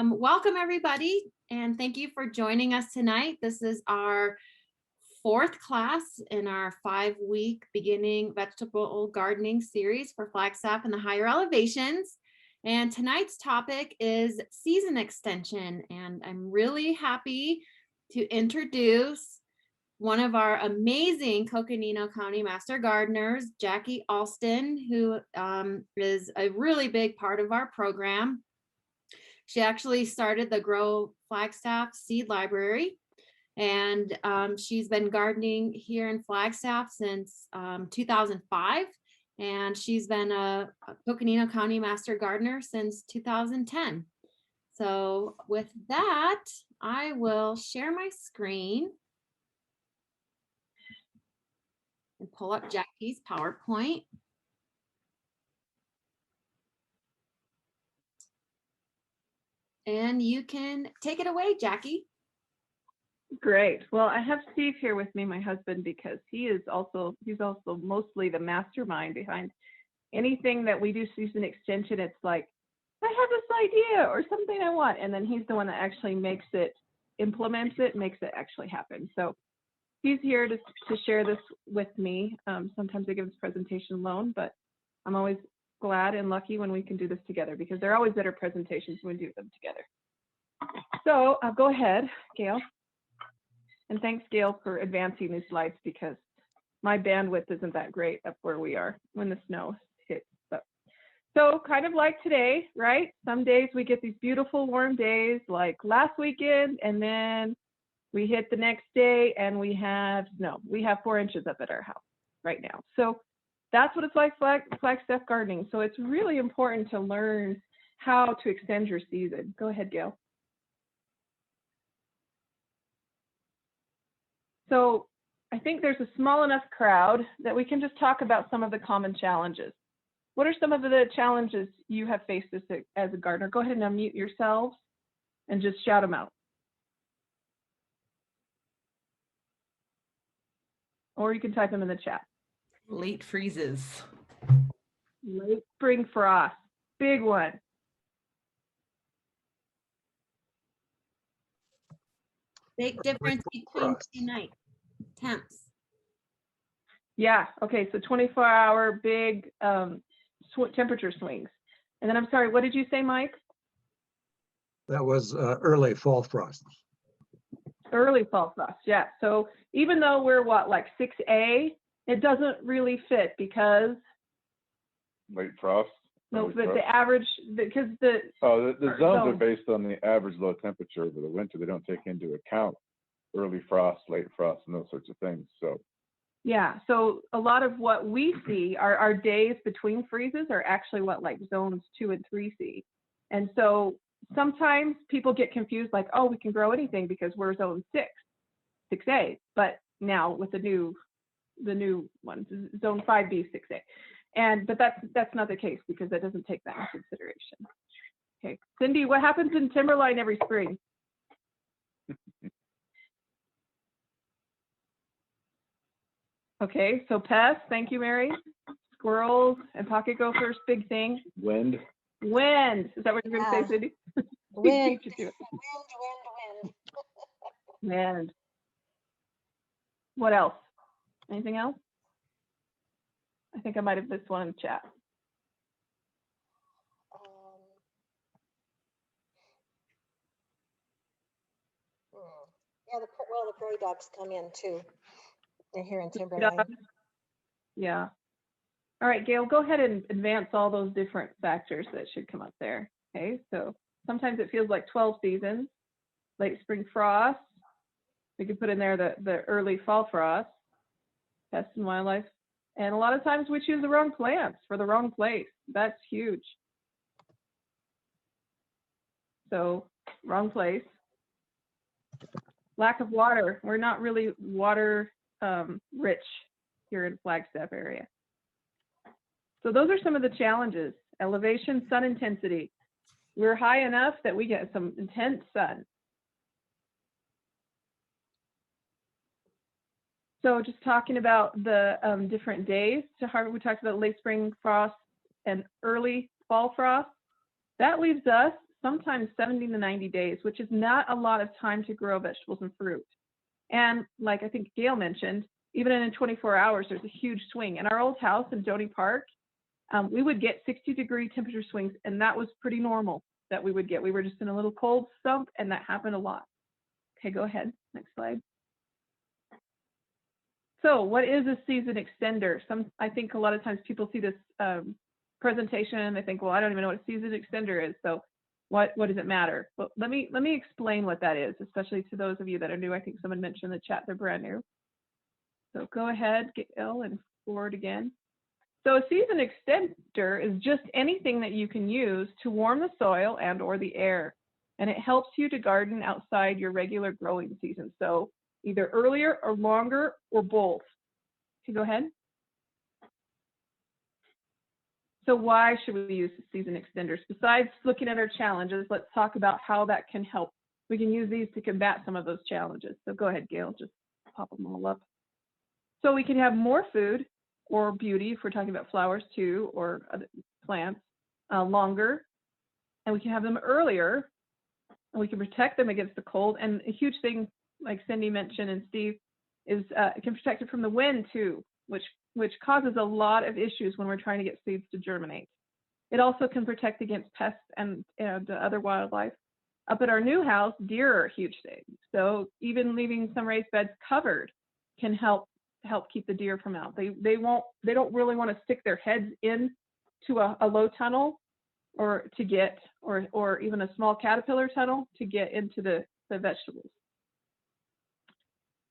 Welcome everybody, and thank you for joining us tonight. This is our fourth class in our 5-week beginning vegetable gardening series for Flagstaff and the higher elevations. And tonight's topic is season extension. And I'm really happy to introduce one of our amazing Coconino County Master Gardeners, Jackee Alston, who is a really big part of our program. She actually started the Grow Flagstaff Seed Library, and she's been gardening here in Flagstaff since 2005, and she's been a Coconino County Master Gardener since 2010. So with that, I will share my screen and pull up Jackee's PowerPoint. And you can take it away, Jackee. Great. Well, I have Steve here with me, my husband, because he's also mostly the mastermind behind anything that we do season extension. It's like, I have this idea or something I want, and then he's the one that actually implements it, makes it actually happen. So he's here to share this with me. Sometimes I give this presentation alone, but I'm always glad and lucky when we can do this together, because they're always better presentations when we do them together. So I'll go ahead, Gail. And thanks, Gail, for advancing these slides, because my bandwidth isn't that great up where we are when the snow hits. So kind of like today, right? Some days we get these beautiful warm days like last weekend, and then we hit the next day and we have snow. We have 4 inches up at our house right now. So that's what it's like Flagstaff gardening. So it's really important to learn how to extend your season. Go ahead, Gail. So I think there's a small enough crowd that we can just talk about some of the common challenges. What are some of the challenges you have faced as a gardener? Go ahead and unmute yourselves and just shout them out. Or you can type them in the chat. Late freezes. Late spring frost, big one. Big difference between tonight temps. Yeah, okay, so 24-hour big temperature swings. And then I'm sorry, what did you say, Mike? That was early fall frost. Early fall frost, yeah. So even though we're what, like 6A, it doesn't really fit because late frost. No, but the average, because the zones are based on the average low temperature over the winter. They don't take into account early frost, late frost, and those sorts of things. So yeah, so a lot of what we see our days between freezes are actually what, like zones 2 and 3C. And so sometimes people get confused, like, oh, we can grow anything because we're zone 6A. But now with the new one, zone 5B, 6A. But that's not the case, because that doesn't take that into consideration. Okay, Cindy, what happens in timberline every spring? Okay, so pests, thank you, Mary. Squirrels and pocket gophers, big thing. Wind. Wind, is that what you're going to say, Cindy? Wind. Wind. What else? Anything else? I think I might have missed one in the chat. Yeah, the prairie dogs come in too. They're here in Timberline. Yeah. All right, Gail, go ahead and advance all those different factors that should come up there. Okay, so sometimes it feels like 12 seasons. Late spring frost. We could put in there the early fall frost. Pests and wildlife. And a lot of times we choose the wrong plants for the wrong place. That's huge. So, wrong place. Lack of water. We're not really water rich here in Flagstaff area. So those are some of the challenges. Elevation, sun intensity. We're high enough that we get some intense sun. So just talking about the different days to harvest, we talked about late spring frost and early fall frost. That leaves us sometimes 70 to 90 days, which is not a lot of time to grow vegetables and fruit. And like I think Gail mentioned, even in 24 hours, there's a huge swing. In our old house in Donny Park, we would get 60-degree temperature swings, and that was pretty normal that we would get. We were just in a little cold sump, and that happened a lot. Okay, go ahead. Next slide. So what is a season extender? I think a lot of times people see this presentation and they think, well, I don't even know what a season extender is. So what does it matter? Well, let me explain what that is, especially to those of you that are new. I think someone mentioned in the chat they're brand new. So go ahead, Gail, and forward again. So a season extender is just anything that you can use to warm the soil and or the air. And it helps you to garden outside your regular growing season. So either earlier or longer or both. Okay, go ahead. So why should we use season extenders? Besides looking at our challenges, let's talk about how that can help. We can use these to combat some of those challenges. So go ahead, Gail, just pop them all up. So we can have more food or beauty, if we're talking about flowers too, or other plants, longer. And we can have them earlier, and we can protect them against the cold. And a huge thing, like Cindy mentioned and Steve, is it can protect it from the wind too, which causes a lot of issues when we're trying to get seeds to germinate. It also can protect against pests and other wildlife. Up at our new house, deer are a huge thing. So even leaving some raised beds covered can help keep the deer from out. They don't really want to stick their heads into a low tunnel or to get, or even a small caterpillar tunnel to get into the vegetables.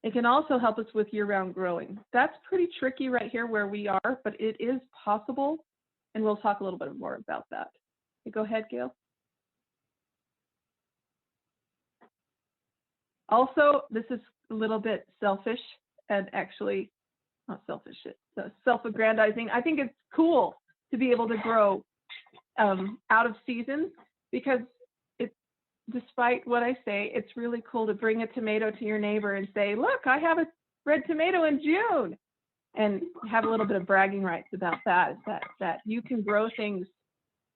It can also help us with year-round growing. That's pretty tricky right here where we are, but it is possible, and we'll talk a little bit more about that. Okay, go ahead, Gail. Also, this is a little bit selfish, and actually, not selfish, it's self-aggrandizing. I think it's cool to be able to grow out of season, because despite what I say, it's really cool to bring a tomato to your neighbor and say, look, I have a red tomato in June, and have a little bit of bragging rights about that, that you can grow things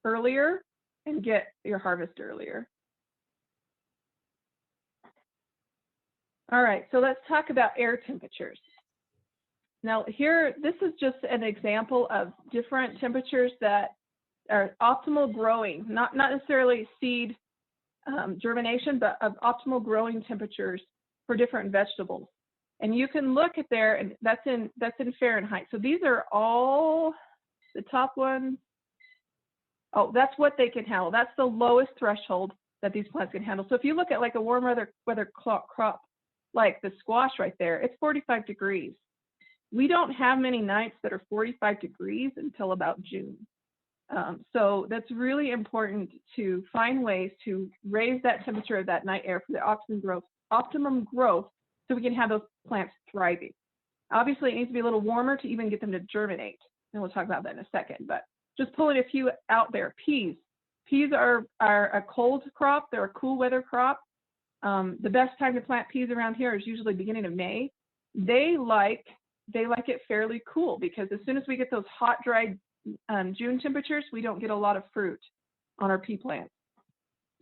earlier and get your harvest earlier. All right, so let's talk about air temperatures. Now here, this is just an example of different temperatures that are optimal growing, not necessarily seed germination, but of optimal growing temperatures for different vegetables. And you can look at there, and that's in Fahrenheit. So these are all the top ones. Oh, that's what they can handle. That's the lowest threshold that these plants can handle. So if you look at like a warm weather crop, like the squash right there, it's 45 degrees. We don't have many nights that are 45 degrees until about June. So that's really important to find ways to raise that temperature of that night air for the optimum growth, so we can have those plants thriving. Obviously, it needs to be a little warmer to even get them to germinate, and we'll talk about that in a second. But just pulling a few out there. Peas. Peas are a cold crop. They're a cool weather crop. The best time to plant peas around here is usually beginning of May. They like it fairly cool, because as soon as we get those hot, dry June temperatures, we don't get a lot of fruit on our pea plants.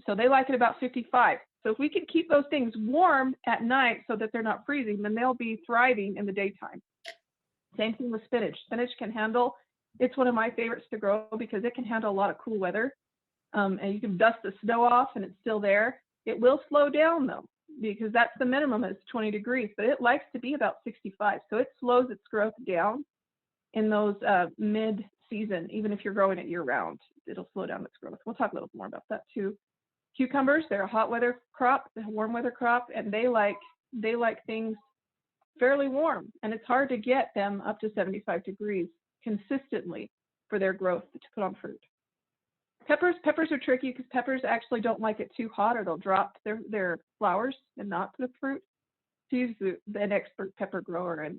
So they like it about 55. So if we can keep those things warm at night so that they're not freezing, then they'll be thriving in the daytime. Same thing with spinach. Spinach can handle, it's one of my favorites to grow because it can handle a lot of cool weather. And you can dust the snow off and it's still there. It will slow down though, because that's the minimum is 20 degrees, but it likes to be about 65. So it slows its growth down in those mid-season. Even if you're growing it year-round, it'll slow down its growth. We'll talk a little more about that too. Cucumbers, they're a hot weather crop, a warm weather crop, and they like things fairly warm, and it's hard to get them up to 75 degrees consistently for their growth to put on fruit. Peppers are tricky because peppers actually don't like it too hot, or they'll drop their flowers and not put fruit. She's an expert pepper grower in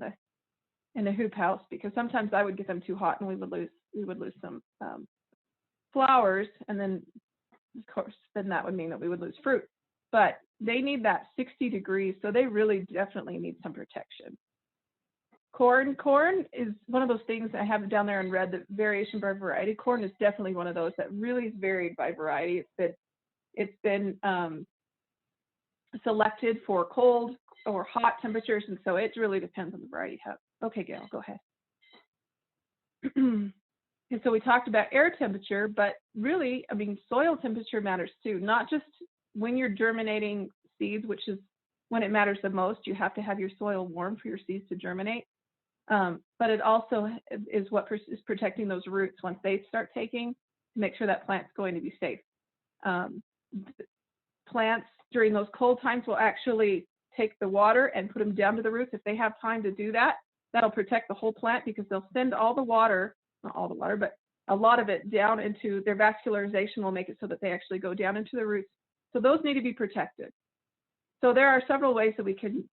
the hoop house, because sometimes I would get them too hot and we would lose some flowers, and then of course then that would mean that we would lose fruit. But they need that 60 degrees, so they really definitely need some protection. Corn is one of those things I have down there in red, the variation by variety. Corn is definitely one of those that really is varied by variety. It's been It's been selected for cold or hot temperatures, and so it really depends on the variety. Okay, Gail, go ahead. And so we talked about air temperature, but really, I mean, soil temperature matters too, not just when you're germinating seeds, which is when it matters the most. You have to have your soil warm for your seeds to germinate. But it also is what is protecting those roots once they start taking, to make sure that plant's going to be safe. Plants during those cold times will actually take the water and put them down to the roots. If they have time to do that, that'll protect the whole plant, because they'll send all the water, not all the water, but a lot of it down into their vascularization will make it so that they actually go down into the roots. So those need to be protected. So there are several ways that we can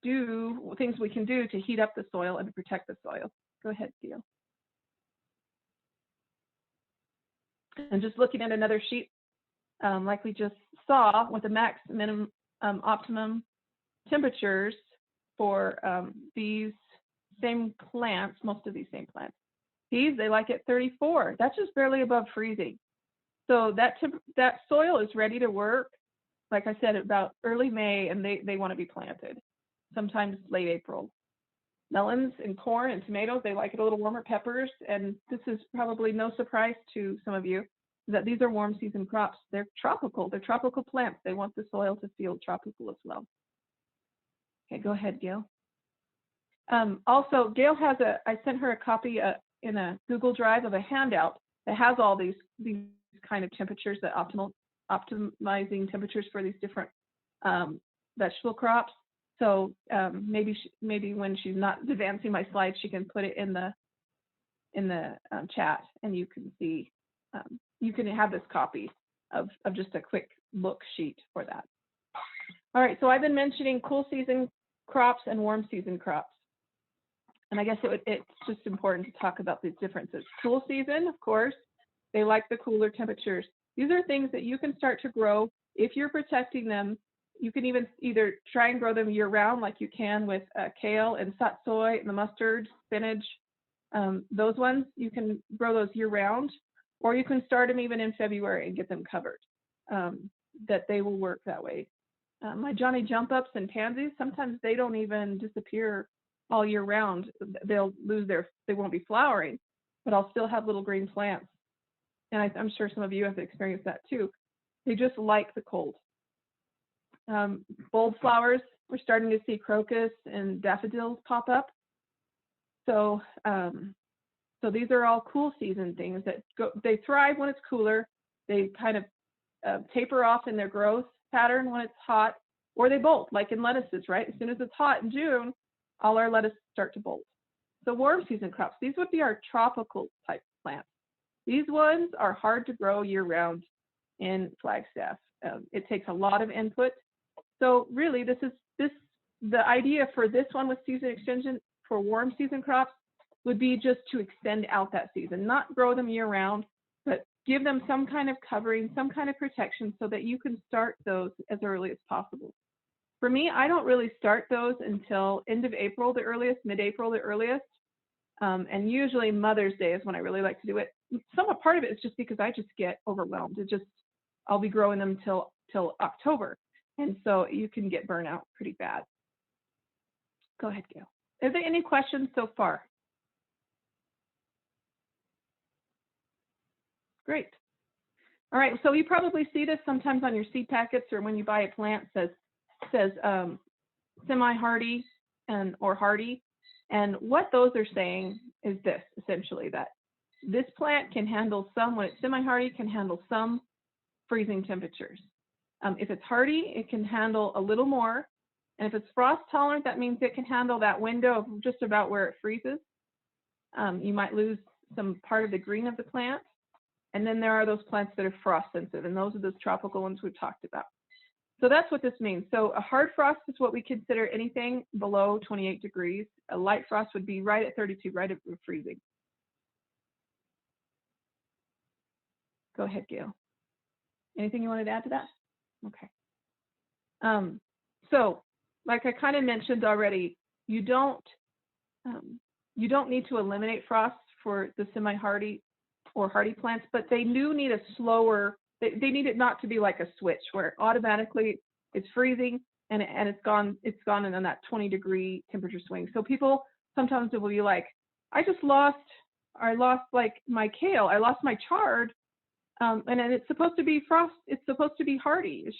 do, things we can do to heat up the soil and to protect the soil. Go ahead, Theo. And just looking at another sheet, like we just saw, with the max, minimum, optimum temperatures for these same plants, most of these same plants. These, they like it 34. That's just barely above freezing. So that soil is ready to work, like I said, about early May, and they want to be planted, sometimes late April. Melons and corn and tomatoes, they like it a little warmer. Peppers, and this is probably no surprise to some of you, that these are warm season crops. They're tropical. They're tropical plants. They want the soil to feel tropical as well. Okay, go ahead, Gail. Also, Gail has I sent her a copy in a Google Drive of a handout that has all these kind of temperatures, that optimizing temperatures for these different vegetable crops. So maybe when she's not advancing my slides, she can put it in the chat, and you can see, you can have this copy of just a quick look sheet for that. All right, so I've been mentioning cool season crops and warm season crops. And I guess it's just important to talk about these differences. Cool season, of course, they like the cooler temperatures. These are things that you can start to grow if you're protecting them. You can even either try and grow them year round, like you can with kale and satsoi and the mustard, spinach. Those ones, you can grow those year round, or you can start them even in February and get them covered. That they will work that way. My Johnny jump ups and pansies, sometimes they don't even disappear all year round. They'll lose they won't be flowering, but I'll still have little green plants. And I'm sure some of you have experienced that too. They just like the cold. Bulb flowers, we're starting to see crocus and daffodils pop up. So, so these are all cool season things that they thrive when it's cooler. They kind of taper off in their growth pattern when it's hot, or they bolt, like in lettuces, right? As soon as it's hot in June, all our lettuces start to bolt. So warm season crops, these would be our tropical type plants. These ones are hard to grow year round in Flagstaff. It takes a lot of input. So really, the idea for this one with season extension for warm season crops would be just to extend out that season, not grow them year round, but give them some kind of covering, some kind of protection, so that you can start those as early as possible. For me, I don't really start those until end of April, the earliest, mid-April, the earliest. And usually Mother's Day is when I really like to do it. Part of it is just because I just get overwhelmed. I'll be growing them till October. And so you can get burnout pretty bad. Go ahead, Gail. Are there any questions so far? Great. All right, so you probably see this sometimes on your seed packets, or when you buy a plant, says semi-hardy or hardy. And what those are saying is this, essentially, that this plant can handle when it's semi-hardy, can handle some freezing temperatures. If it's hardy, it can handle a little more. And if it's frost tolerant, that means it can handle that window of just about where it freezes. You might lose some part of the green of the plant. And then there are those plants that are frost sensitive, and those are those tropical ones we've talked about. So that's what this means. So a hard frost is what we consider anything below 28 degrees. A light frost would be right at 32, right at freezing. Go ahead, Gail. Anything you wanted to add to that? Okay. So like I kind of mentioned already, you don't need to eliminate frost for the semi-hardy or hardy plants, but they do need a slower They need it not to be like a switch where automatically it's freezing and it's gone and then that 20-degree temperature swing. So people sometimes will be like, I lost like my kale, I lost my chard, and then it's supposed to be frost, it's supposed to be hardy. It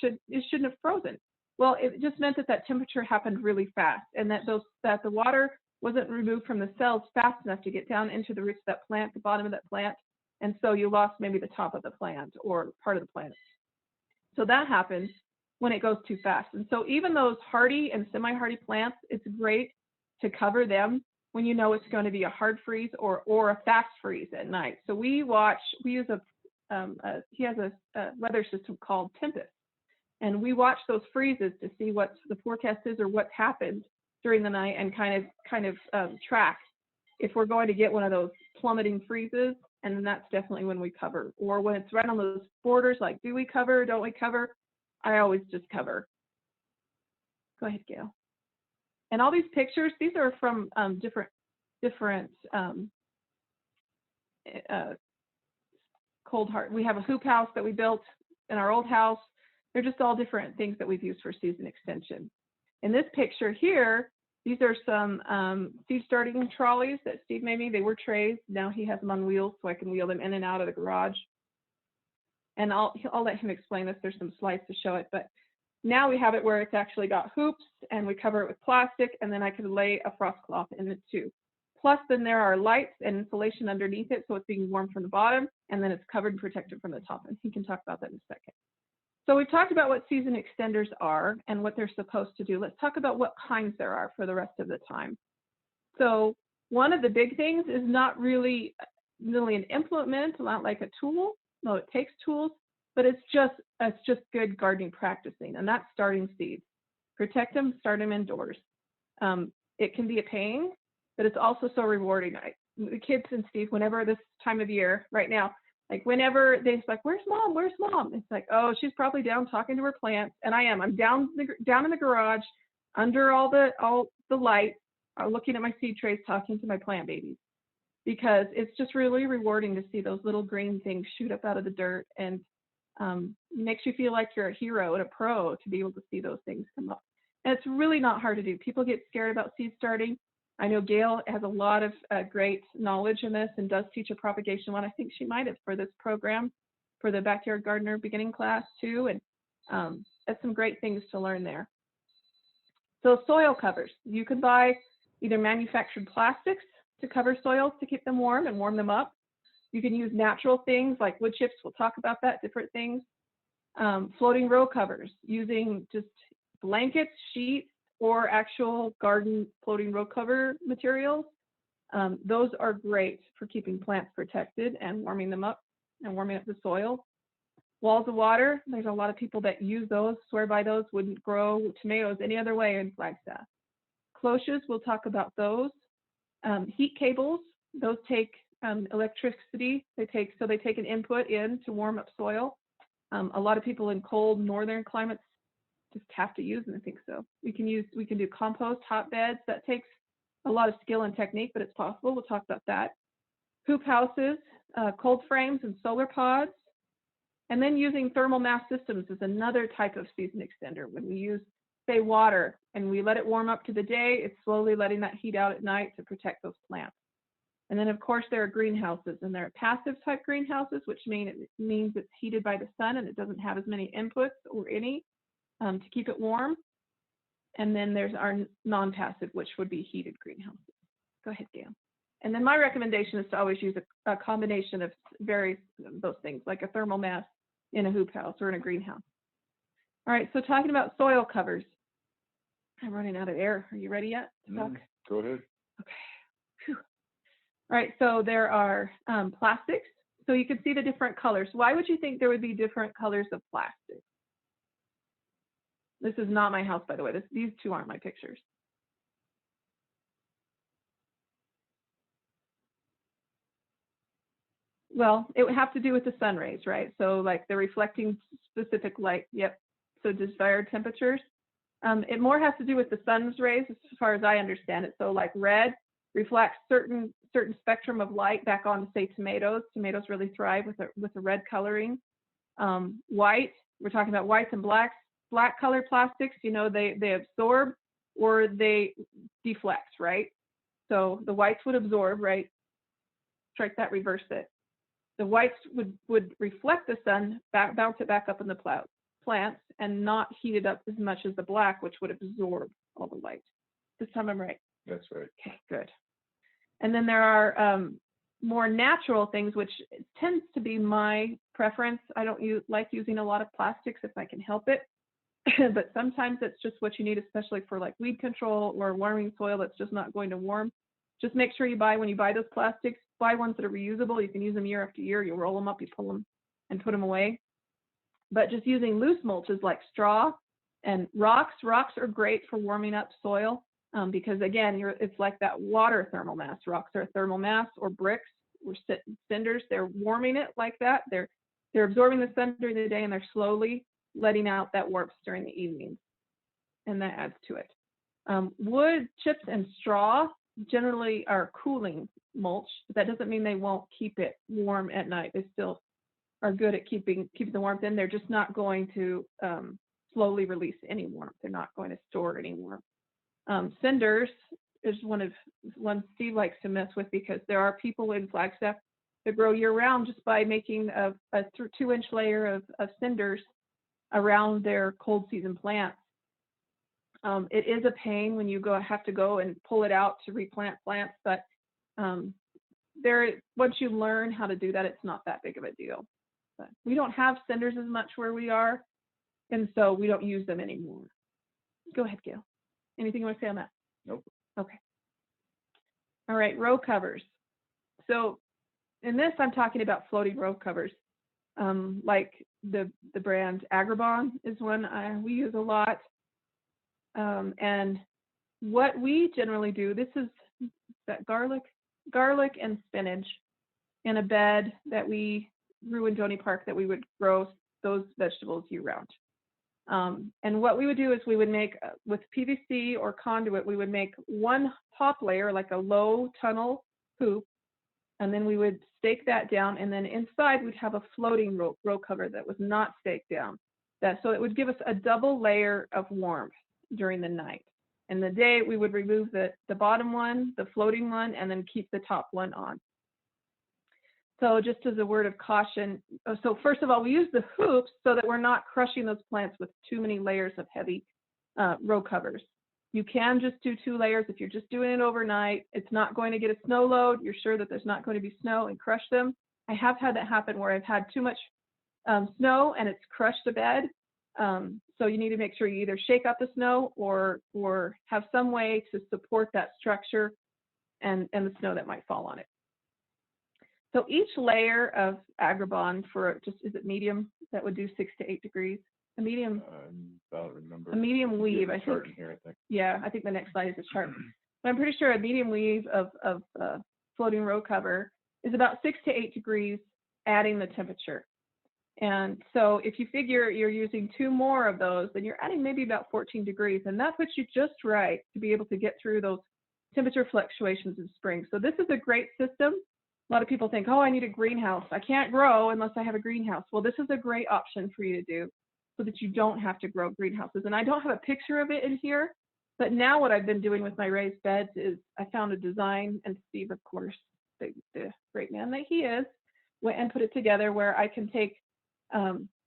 shouldn't have frozen. Well, it just meant that temperature happened really fast, and that the water wasn't removed from the cells fast enough to get down into the roots of that plant, the bottom of that plant, and so you lost maybe the top of the plant or part of the plant. So that happens when it goes too fast. And so even those hardy and semi-hardy plants, it's great to cover them when you know it's going to be a hard freeze or a fast freeze at night. So we use he has a weather system called Tempest, and we watch those freezes to see what the forecast is or what's happened during the night, and kind of track if we're going to get one of those plummeting freezes. And then that's definitely when we cover, or when it's right on those borders, like, do we cover, don't we cover? I always just cover. Go ahead, Gail. And all these pictures, these are from different cold heart. We have a hoop house that we built in our old house. They're just all different things that we've used for season extension. In this picture here, these are some seed starting trolleys that Steve made me. They were trays. Now he has them on wheels, so I can wheel them in and out of the garage. And I'll let him explain this. There's some slides to show it, but now we have it where it's actually got hoops, and we cover it with plastic, and then I can lay a frost cloth in it too. Plus, then there are lights and insulation underneath it, so it's being warmed from the bottom, and then it's covered and protected from the top. And he can talk about that in a second. So we've talked about what season extenders are and what they're supposed to do. Let's talk about what kinds there are for the rest of the time. So one of the big things is not really an implement, not like a tool. No, it takes tools, but it's just good gardening practicing, and that's starting seeds. Protect them, start them indoors. It can be a pain, but it's also so rewarding. The kids and Steve, whenever this time of year, right now, like whenever they're like, where's mom? Where's mom? It's like, oh, she's probably down talking to her plants. And I am. I'm down in the garage, under all the lights, looking at my seed trays, talking to my plant babies, because it's just really rewarding to see those little green things shoot up out of the dirt, and makes you feel like you're a hero and a pro to be able to see those things come up. And it's really not hard to do. People get scared about seed starting. I know Gail has a lot of great knowledge in this and does teach a propagation one. I think she might have for this program, for the Backyard Gardener beginning class too. And that's some great things to learn there. So soil covers. You can buy either manufactured plastics to cover soils to keep them warm and warm them up. You can use natural things like wood chips. We'll talk about that, different things. Floating row covers, using just blankets, sheets, or actual garden floating row cover materials. Those are great for keeping plants protected and warming them up and warming up the soil. Walls of water, there's a lot of people that use those, swear by those, wouldn't grow tomatoes any other way in Flagstaff. Cloches, we'll talk about those. Heat cables, those take electricity. They take an input in to warm up soil. A lot of people in cold northern climates just have to use them. I think so. We can do compost, hotbeds. That takes a lot of skill and technique, but it's possible. We'll talk about that. Hoop houses, cold frames, and solar pods. And then using thermal mass systems is another type of season extender. When we use, say, water and we let it warm up to the day, it's slowly letting that heat out at night to protect those plants. And then, of course, there are greenhouses, and there are passive type greenhouses, which means it's heated by the sun and it doesn't have as many inputs or any to keep it warm. And then there's our non-passive, which would be heated greenhouses. Go ahead, Gail. And then my recommendation is to always use a combination of various those things, like a thermal mass in a hoop house or in a greenhouse. All right, so talking about soil covers. I'm running out of air. Are you ready yet to talk? Go ahead. Okay. Whew. All right, so there are plastics. So you can see the different colors. Why would you think there would be different colors of plastic? This is not my house, by the way. These two aren't my pictures. Well, it would have to do with the sun rays, right? So like the reflecting specific light. Yep. So desired temperatures. It more has to do with the sun's rays, as far as I understand it. So like red reflects certain spectrum of light back onto, say, tomatoes. Tomatoes really thrive with a red coloring. White, we're talking about whites and blacks. Black color plastics, you know, they absorb or they deflect, right? So the whites would absorb, right? Strike that, reverse it. The whites would reflect the sun, bounce it back up in the plants, and not heat it up as much as the black, which would absorb all the light. This time I'm right. That's right. Okay, good. And then there are more natural things, which tends to be my preference. I don't like using a lot of plastics if I can help it, but sometimes it's just what you need, especially for like weed control or warming soil that's just not going to warm. Just make sure when you buy those plastics, buy ones that are reusable. You can use them year after year. You roll them up, you pull them and put them away. But just using loose mulches like straw and rocks. Rocks are great for warming up soil. Because again, it's like that water thermal mass. Rocks are a thermal mass, or bricks or cinders. They're warming it like that. They're absorbing the sun during the day, and they're slowly letting out that warmth during the evenings, and that adds to it. Wood chips and straw generally are cooling mulch, but that doesn't mean they won't keep it warm at night. They still are good at keeping the warmth in. They're just not going to slowly release any warmth. They're not going to store any warmth. Cinders is one Steve likes to mess with, because there are people in Flagstaff that grow year round just by making a 2-inch layer of cinders around their cold season plants. It is a pain when you have to go and pull it out to replant plants, but once you learn how to do that, it's not that big of a deal. But we don't have cinders as much where we are, and so we don't use them anymore. Go ahead, Gail. Anything you want to say on that? Nope. Okay. All right, row covers. So in this, I'm talking about floating row covers. Like the brand Agribon is one we use a lot. And what we generally do, this is that garlic and spinach in a bed that we grew in Joni Park, that we would grow those vegetables year round. And what we would do is we would make, with PVC or conduit, we would make one top layer, like a low tunnel hoop, and then we would stake that down, and then inside we'd have a floating row cover that was not staked down. So it would give us a double layer of warmth during the night. In the day, we would remove the bottom one, the floating one, and then keep the top one on. So just as a word of caution, so first of all, we use the hoops so that we're not crushing those plants with too many layers of heavy row covers. You can just do 2 layers if you're just doing it overnight. It's not going to get a snow load. You're sure that there's not going to be snow and crush them. I have had that happen where I've had too much snow and it's crushed the bed. So you need to make sure you either shake up the snow or have some way to support that structure and the snow that might fall on it. So each layer of Agribon is it medium? That would do 6 to 8 degrees. A medium. I don't remember. A medium weave, I think. Here, I think. Yeah, I think the next slide is a chart. But I'm pretty sure a medium weave of floating row cover is about 6 to 8 degrees, adding the temperature. And so if you figure you're using 2 more of those, then you're adding maybe about 14 degrees, and that puts you just right to be able to get through those temperature fluctuations in spring. So this is a great system. A lot of people think, oh, I need a greenhouse. I can't grow unless I have a greenhouse. Well, this is a great option for you to do so that you don't have to grow greenhouses. And I don't have a picture of it in here, but now what I've been doing with my raised beds is I found a design, and Steve, of course, the great man that he is, went and put it together where I can take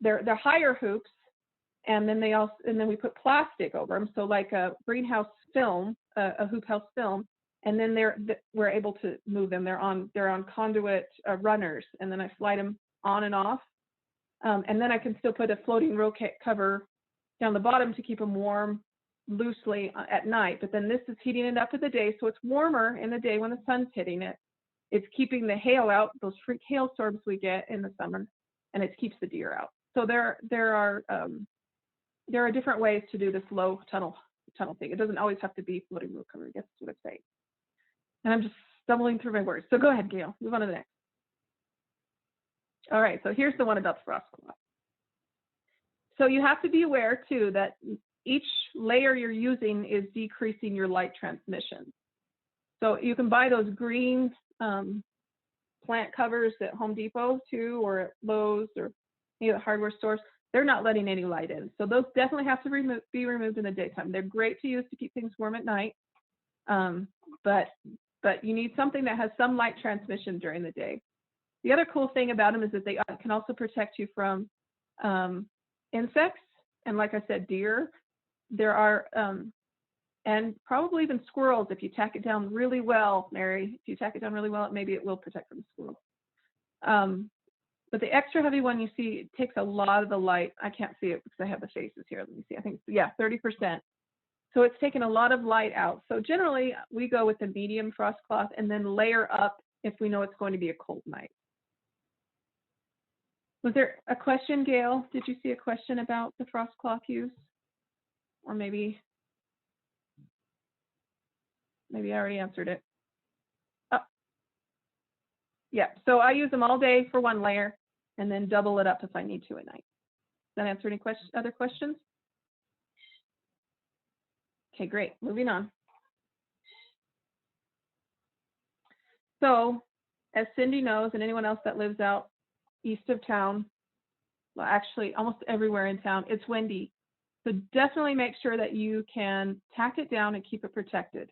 they're higher hoops, and then we put plastic over them, so like a greenhouse film, a hoop house film, and then we're able to move them. They're on conduit runners, and then I slide them on and off, and then I can still put a floating row cover down the bottom to keep them warm loosely at night. But then this is heating it up in the day, so it's warmer in the day when the sun's hitting it. It's keeping the hail out, those freak hailstorms we get in the summer, and it keeps the deer out. So there are different ways to do this low tunnel thing. It doesn't always have to be floating row cover. I guess that's what I'm saying. And I'm just stumbling through my words. So go ahead, Gail. Move on to the next. All right. So here's the one about the frost cloth. So you have to be aware too that each layer you're using is decreasing your light transmission. So you can buy those green plant covers at Home Depot too, or at Lowe's, or any of the hardware stores, they're not letting any light in. So those definitely have to be removed in the daytime. They're great to use to keep things warm at night, but you need something that has some light transmission during the day. The other cool thing about them is that they can also protect you from insects, and like I said, deer. There are, and probably even squirrels if you tack it down really well, Mary. If you tack it down really well, maybe it will protect from squirrels. But the extra heavy one you see, it takes a lot of the light. I can't see it because I have the faces here. Let me see. I think, yeah, 30%. So it's taken a lot of light out. So generally, we go with a medium frost cloth and then layer up if we know it's going to be a cold night. Was there a question, Gail? Did you see a question about the frost cloth use? Or maybe I already answered it. Oh. Yeah, so I use them all day for one layer and then double it up if I need to at night. Does that answer any other questions? Okay, great. Moving on. So, as Cindy knows, and anyone else that lives out east of town, well, actually almost everywhere in town, it's windy. So definitely make sure that you can tack it down and keep it protected.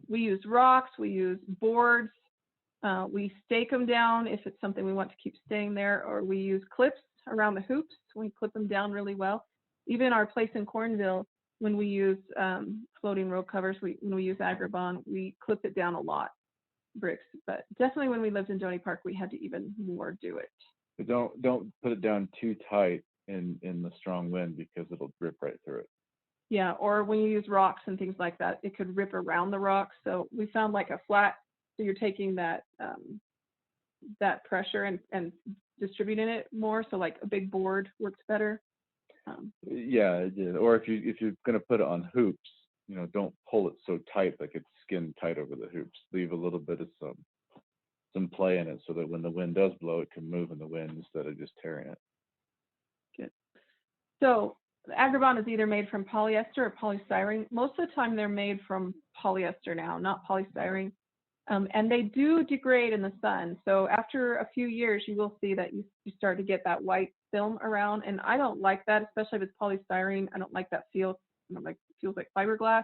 We use rocks, we use boards, we stake them down if it's something we want to keep staying there, or we use clips around the hoops. We clip them down really well. Even our place in Cornville, when we use floating row covers, when we use Agribon, we clip it down a lot, bricks. But definitely when we lived in Donny Park, we had to even more do it. But don't put it down too tight in the strong wind because it'll rip right through it. Yeah, or when you use rocks and things like that, it could rip around the rocks. So we found like a flat, so you're taking that that pressure and distributing it more. So like a big board works better. Yeah, or if you're gonna put it on hoops, don't pull it so tight like it's skin tight over the hoops. Leave a little bit of some play in it so that when the wind does blow, it can move in the wind instead of just tearing it. Good. So the Agribon is either made from polyester or polystyrene. Most of the time they're made from polyester now, not polystyrene. And they do degrade in the sun. So after a few years, you will see that you start to get that white film around. And I don't like that, especially if it's polystyrene. I don't like that feel. It feels like fiberglass.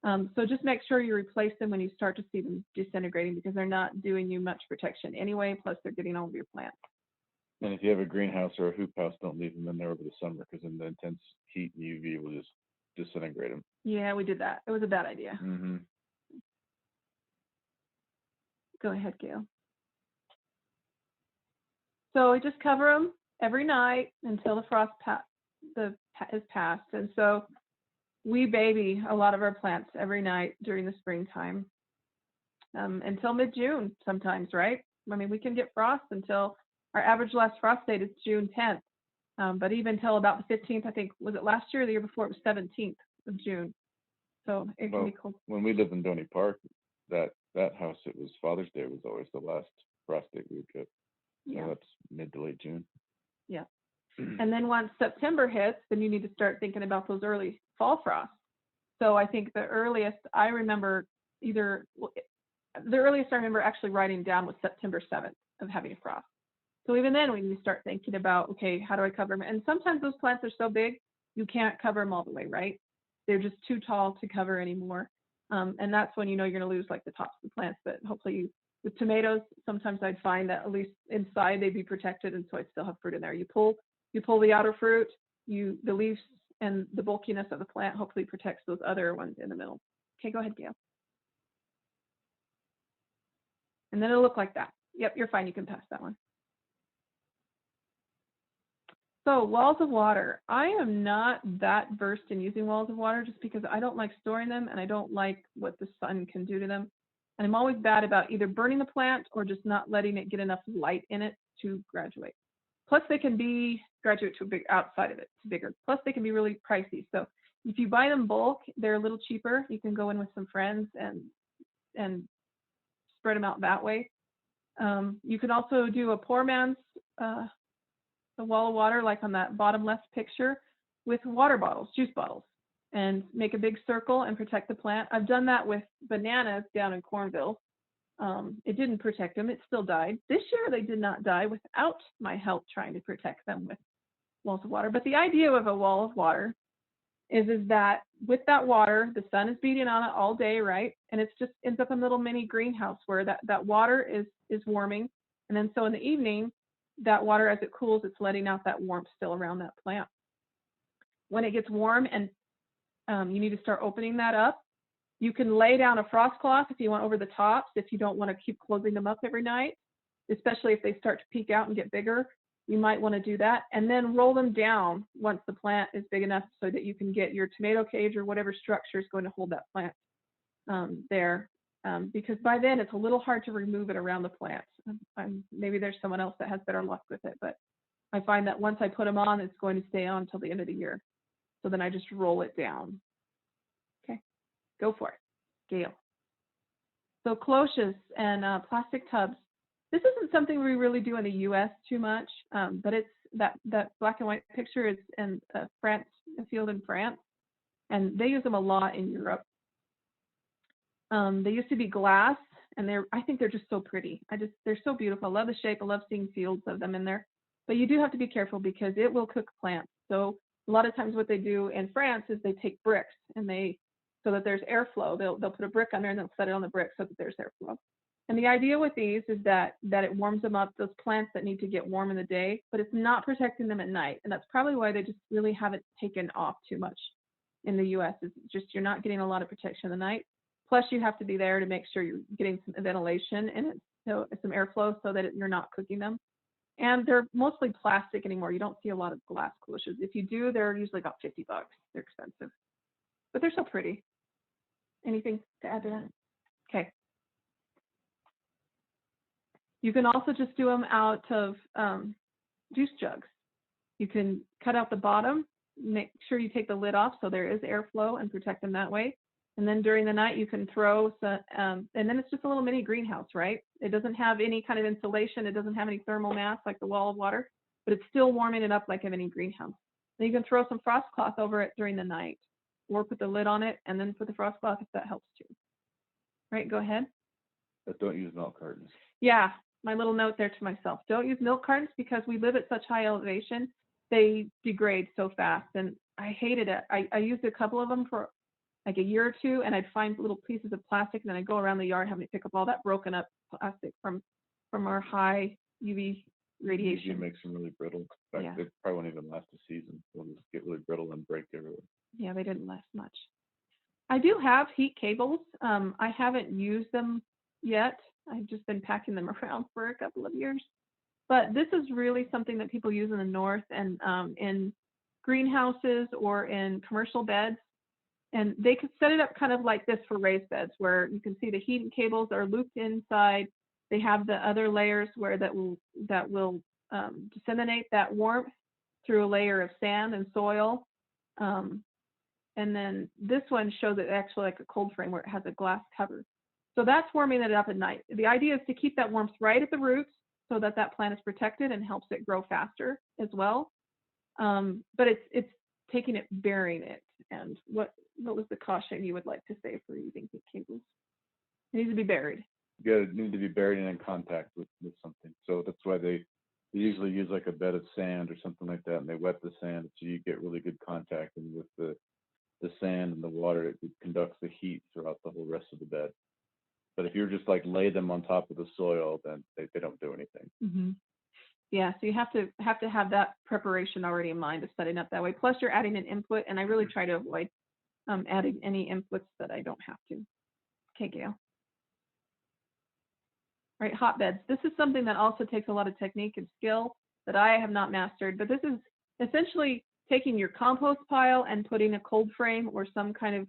So just make sure you replace them when you start to see them disintegrating because they're not doing you much protection anyway. Plus they're getting all over your plants. And if you have a greenhouse or a hoop house, don't leave them in there over the summer because then the intense heat and UV will just disintegrate them. Yeah, we did that. It was a bad idea. Mm-hmm. Go ahead, Gail. So we just cover them every night until the frost is passed. And so we baby a lot of our plants every night during the springtime until mid-June sometimes, right? I mean, we can get frost until our average last frost date is June 10th. But even till about the 15th, I think, was it last year or the year before? It was 17th of June. So it can be cold. When we lived in Donny Park, that house, it was Father's Day was always the last frost date we would get. Yeah. So that's mid to late June. Yeah. And then once September hits, then you need to start thinking about those early fall frosts. So I think the earliest I remember actually writing down was September 7th of having a frost. So even then we need to start thinking about, okay, how do I cover them? And sometimes those plants are so big, you can't cover them all the way, right? They're just too tall to cover anymore. And that's when you're going to lose like the tops of the plants. But hopefully with tomatoes, sometimes I'd find that at least inside they'd be protected, and so I'd still have fruit in there. You pull the outer fruit, the leaves and the bulkiness of the plant hopefully protects those other ones in the middle. Okay, go ahead, Gail. And then it'll look like that. Yep, you're fine. You can pass that one. So walls of water. I am not that versed in using walls of water just because I don't like storing them and I don't like what the sun can do to them. And I'm always bad about either burning the plant or just not letting it get enough light in it to graduate. Plus they can graduate to a big outside of it, to bigger. Plus they can be really pricey. So if you buy them bulk, they're a little cheaper. You can go in with some friends and spread them out that way. You can also do a poor man's a wall of water, like on that bottom left picture, with water bottles, juice bottles, and make a big circle and protect the plant. I've done that with bananas down in Cornville. It didn't protect them. It still died. This year they did not die without my help trying to protect them with walls of water. But the idea of a wall of water is that with that water, the sun is beating on it all day, right? And it's just ends up in a little mini greenhouse where that water is warming. And then so in the evening, that water, as it cools, it's letting out that warmth still around that plant. When it gets warm and you need to start opening that up, you can lay down a frost cloth if you want over the tops, if you don't want to keep closing them up every night, especially if they start to peak out and get bigger. You might want to do that, and then roll them down once the plant is big enough so that you can get your tomato cage or whatever structure is going to hold that plant there. Because by then it's a little hard to remove it around the plant. Maybe there's someone else that has better luck with it, but I find that once I put them on, it's going to stay on until the end of the year. So then I just roll it down. Okay, go for it, Gail. So cloches and plastic tubs. This isn't something we really do in the U.S. too much, but it's that black and white picture is in France, a field in France, and they use them a lot in Europe. They used to be glass, and I think they're just so pretty. They're so beautiful. I love the shape. I love seeing fields of them in there. But you do have to be careful because it will cook plants. So a lot of times what they do in France is they take bricks and so that there's airflow. They'll put a brick under and they'll set it on the brick so that there's airflow. And the idea with these is that it warms them up, those plants that need to get warm in the day, but it's not protecting them at night. And that's probably why they just really haven't taken off too much in the U.S. It's just you're not getting a lot of protection in the night. Plus, you have to be there to make sure you're getting some ventilation and some airflow so that you're not cooking them. And they're mostly plastic anymore. You don't see a lot of glass cloches. If you do, they're usually about $50. They're expensive, but they're so pretty. Anything to add to that? Okay. You can also just do them out of juice jugs. You can cut out the bottom, make sure you take the lid off so there is airflow and protect them that way. And then during the night, you can throw some, and then it's just a little mini greenhouse, right? It doesn't have any kind of insulation. It doesn't have any thermal mass like the wall of water, but it's still warming it up like a mini greenhouse. Then you can throw some frost cloth over it during the night or put the lid on it and then put the frost cloth if that helps too. Right, go ahead. But don't use milk cartons. Yeah, my little note there to myself. Don't use milk cartons because we live at such high elevation. They degrade so fast and I hated it. I used a couple of them for like a year or two, and I'd find little pieces of plastic, and then I'd go around the yard having to pick up all that broken up plastic from our high UV radiation. It makes them really brittle. In fact, they probably won't even last a season. They'll just get really brittle and break everywhere. Yeah, they didn't last much. I do have heat cables. I haven't used them yet. I've just been packing them around for a couple of years. But this is really something that people use in the north and in greenhouses or in commercial beds. And they could set it up kind of like this for raised beds, where you can see the heat cables are looped inside. They have the other layers where that will disseminate that warmth through a layer of sand and soil. And then this one shows it actually like a cold frame where it has a glass cover. So that's warming it up at night. The idea is to keep that warmth right at the roots so that that plant is protected and helps it grow faster as well. But it's taking it, burying it. And what was the caution you would like to say for using heat cables? It needs to be buried. You need to be buried and in contact with something. So that's why they usually use like a bed of sand or something like that, and they wet the sand so you get really good contact. And with the sand and the water, it conducts the heat throughout the whole rest of the bed. But if you're just like lay them on top of the soil, then they don't do anything. Mm-hmm. Yeah, so you have to have that preparation already in mind of setting up that way. Plus, you're adding an input, and I really try to avoid adding any inputs that I don't have to. Okay, Gail. All right, hotbeds. This is something that also takes a lot of technique and skill that I have not mastered, but this is essentially taking your compost pile and putting a cold frame or some kind of,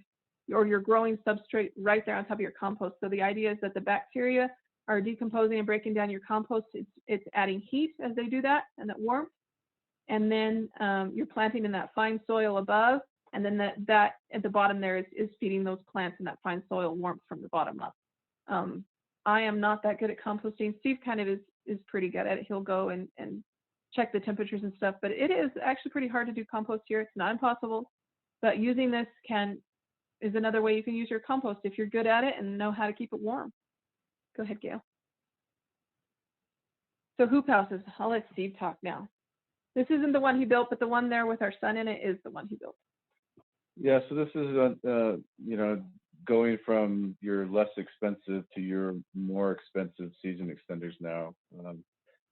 or your growing substrate right there on top of your compost. So the idea is that the bacteria are decomposing and breaking down your compost. It's adding heat as they do that and that warmth. And then you're planting in that fine soil above. And then that at the bottom there is feeding those plants in that fine soil warmth from the bottom up. I am not that good at composting. Steve kind of is pretty good at it. He'll go and check the temperatures and stuff, but it is actually pretty hard to do compost here. It's not impossible, but using this is another way you can use your compost if you're good at it and know how to keep it warm. Go ahead, Gail. So hoop houses, I'll let Steve talk now. This isn't the one he built, but the one there with our son in it is the one he built. Yeah, so this is, you know, going from your less expensive to your more expensive season extenders now.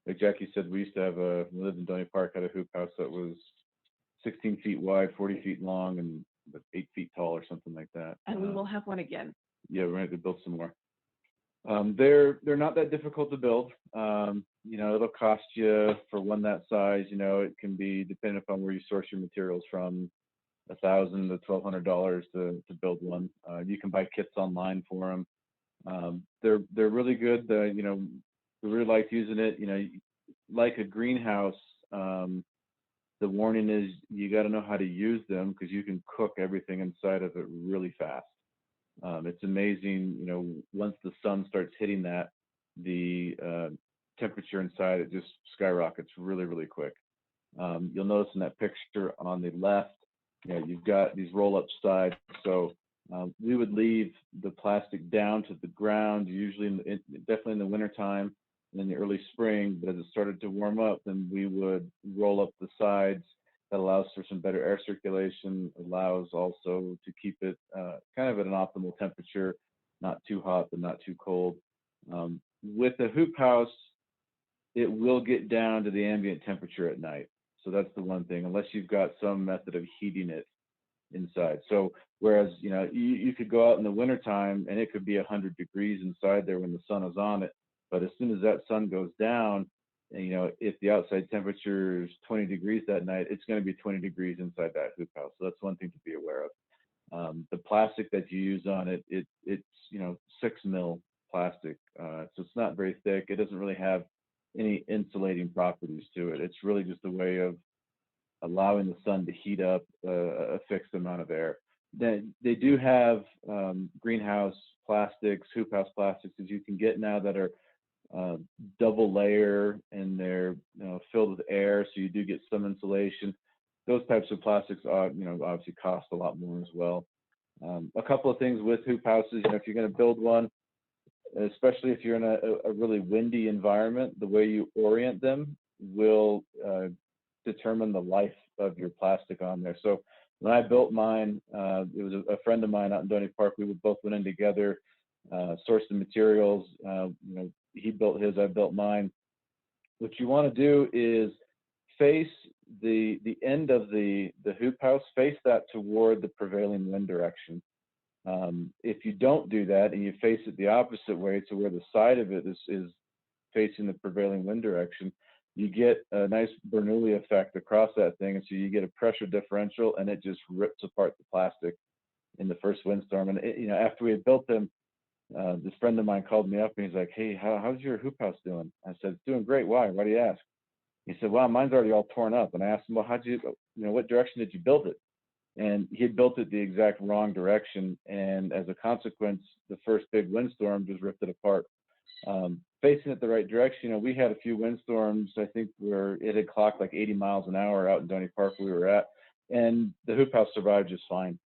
Like Jackee said, we used to have we lived in Donny Park, had a hoop house that was 16 feet wide, 40 feet long, and 8 feet tall or something like that. And we will have one again. Yeah, we're going to build some more. They're not that difficult to build. You know, it'll cost you for one that size. You know, it can be depending upon where you source your materials from, $1,000 to $1,200 to build one. You can buy kits online for them. They're really good. You know, we really like using it. You know, like a greenhouse. The warning is you got to know how to use them because you can cook everything inside of it really fast. It's amazing, you know, once the sun starts hitting that, the temperature inside it just skyrockets really, really quick. You'll notice in that picture on the left, you know, you've got these roll-up sides. So we would leave the plastic down to the ground, usually definitely in the wintertime and in the early spring. But as it started to warm up, then we would roll up the sides. That allows for some better air circulation, allows also to keep it kind of at an optimal temperature, not too hot, but not too cold. With a hoop house, it will get down to the ambient temperature at night. So that's the one thing, unless you've got some method of heating it inside. So whereas, you know, you could go out in the wintertime and it could be 100 degrees inside there when the sun is on it. But as soon as that sun goes down, and, you know, if the outside temperature is 20 degrees that night, it's going to be 20 degrees inside that hoop house. So that's one thing to be aware of. The plastic that you use on it, it's, you know, 6 mil plastic. So it's not very thick. It doesn't really have any insulating properties to it. It's really just a way of allowing the sun to heat up a fixed amount of air. Then they do have greenhouse plastics, hoop house plastics, as you can get now that are double layer and they're, you know, filled with air, so you do get some insulation. Those types of plastics are, you know, obviously cost a lot more as well. A couple of things with hoop houses, you know, if you're going to build one, especially if you're in a really windy environment, the way you orient them will determine the life of your plastic on there. So when I built mine, it was a friend of mine out in Donny Park. We both went in together, sourced the materials. You know, he built his, I built mine. What you want to do is face the end of the hoop house, face that toward the prevailing wind direction. If you don't do that and you face it the opposite way to where the side of it is facing the prevailing wind direction, you get a nice Bernoulli effect across that thing. And so you get a pressure differential and it just rips apart the plastic in the first windstorm. And it, you know, after we had built them, this friend of mine called me up and he's like, "Hey, how's your hoop house doing?" I said, "It's doing great. Why? Why do you ask?" He said, "Well, mine's already all torn up." And I asked him, "Well, how'd you know, what direction did you build it?" And he had built it the exact wrong direction. And as a consequence, the first big windstorm just ripped it apart. Facing it the right direction, you know, we had a few windstorms, I think, where it had clocked like 80 miles an hour out in Donny Park we were at, and the hoop house survived just fine.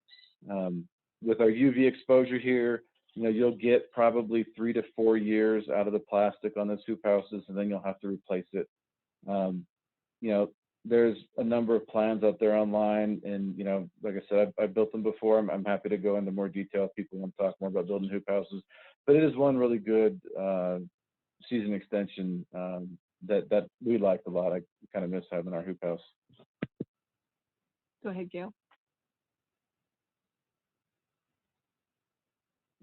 With our UV exposure here, you know, you'll get probably 3 to 4 years out of the plastic on those hoop houses, and then you'll have to replace it. You know, there's a number of plans out there online, and, you know, like I said, I've built them before. I'm happy to go into more detail if people want to talk more about building hoop houses, but it is one really good season extension that we liked a lot. I kind of miss having our hoop house. Go ahead, Gail.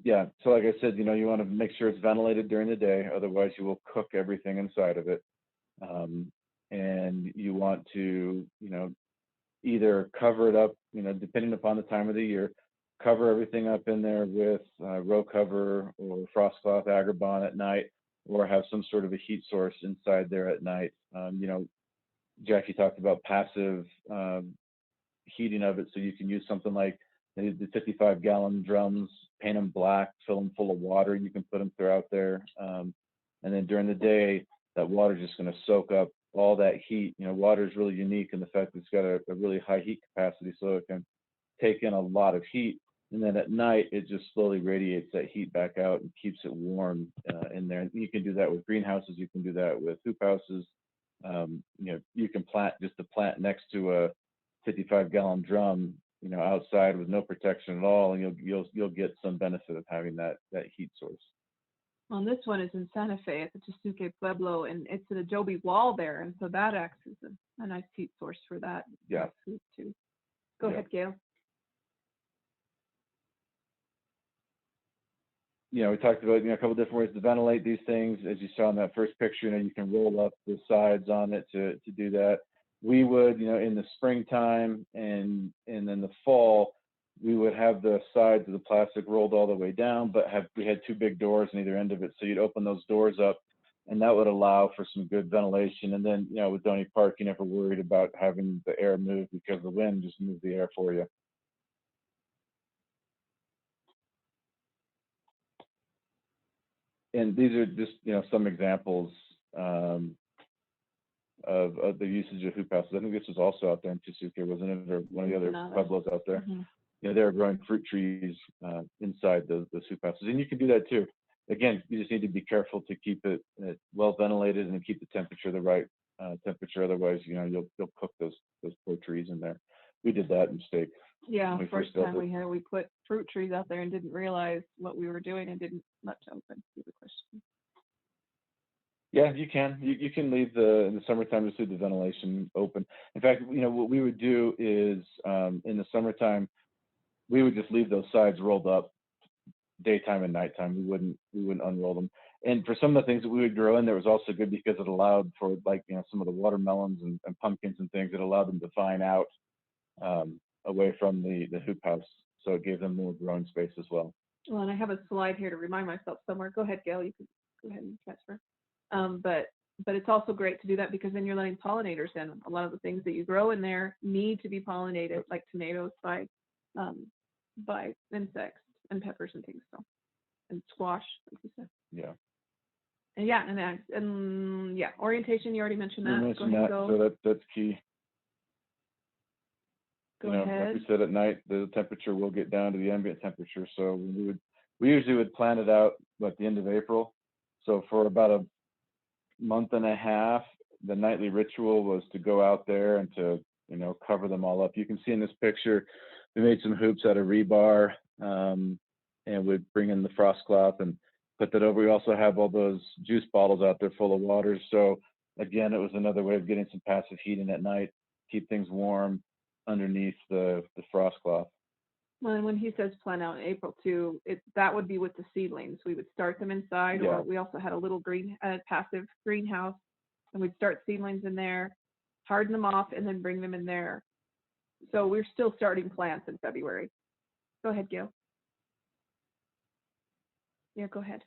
Yeah, so like I said, you know, you want to make sure it's ventilated during the day, otherwise you will cook everything inside of it. And you want to, you know, either cover it up, you know, depending upon the time of the year, cover everything up in there with row cover or frost cloth agribon at night, or have some sort of a heat source inside there at night. You know, Jackee talked about passive heating of it, so you can use something like the 55-gallon drums, paint them black, fill them full of water. You can put them throughout there. And then during the day, that water is just going to soak up all that heat. You know, water is really unique in the fact that it's got a really high heat capacity, so it can take in a lot of heat. And then at night, it just slowly radiates that heat back out and keeps it warm in there. And you can do that with greenhouses. You can do that with hoop houses. You can plant just a plant next to a 55-gallon drum, outside with no protection at all, and you'll get some benefit of having that heat source. Well, this one is in Santa Fe at the Tesuque Pueblo, and it's an adobe wall there, and so that acts as a nice heat source for that. Yeah. Food too. Go ahead, Gail. We talked about a couple different ways to ventilate these things. As you saw in that first picture, you can roll up the sides on it to do that. We would, in the springtime and in the fall, we would have the sides of the plastic rolled all the way down, but we had two big doors on either end of it. So you'd open those doors up, and that would allow for some good ventilation. And then, with Donny Park, you never worried about having the air move because the wind just moved the air for you. And these are just, some examples of the usage of hoop houses. I think this was also out there in Tesuque, wasn't it? Or one of the other pueblos out there. Mm-hmm. They were growing fruit trees inside the hoop houses. And you can do that too. Again, you just need to be careful to keep it well ventilated and keep the temperature the right temperature. Otherwise, you'll cook those poor trees in there. We did that mistake. Yeah, first time we put fruit trees out there and didn't realize what we were doing and didn't let open. The question. Yeah, you can. You can leave in the summertime, just leave the ventilation open. In fact, what we would do is in the summertime, we would just leave those sides rolled up daytime and nighttime. We wouldn't unroll them. And for some of the things that we would grow in there, was also good because it allowed for some of the watermelons and pumpkins and things. It allowed them to vine out away from the hoop house, so it gave them more growing space as well. Well, and I have a slide here to remind myself somewhere. Go ahead, Gail. You can go ahead and transfer. But it's also great to do that because then you're letting pollinators in. A lot of the things that you grow in there need to be pollinated, like tomatoes by insects and peppers and things. So, and squash, like you said. Yeah. And orientation. You already mentioned that. Go ahead. So that's key. Go ahead. Like we said, at night the temperature will get down to the ambient temperature. So we usually would plant it out at the end of April. So for about a month and a half, the nightly ritual was to go out there and to cover them all up. You can see in this picture, we made some hoops out of rebar, and we'd bring in the frost cloth and put that over. We also have all those juice bottles out there full of water. So again, it was another way of getting some passive heat in at night, keep things warm underneath the frost cloth. Well, and when he says plant out in April too, that would be with the seedlings. We would start them inside, or we also had a little passive greenhouse, and we'd start seedlings in there, harden them off, and then bring them in there. So we're still starting plants in February. Go ahead, Gail. Yeah, go ahead.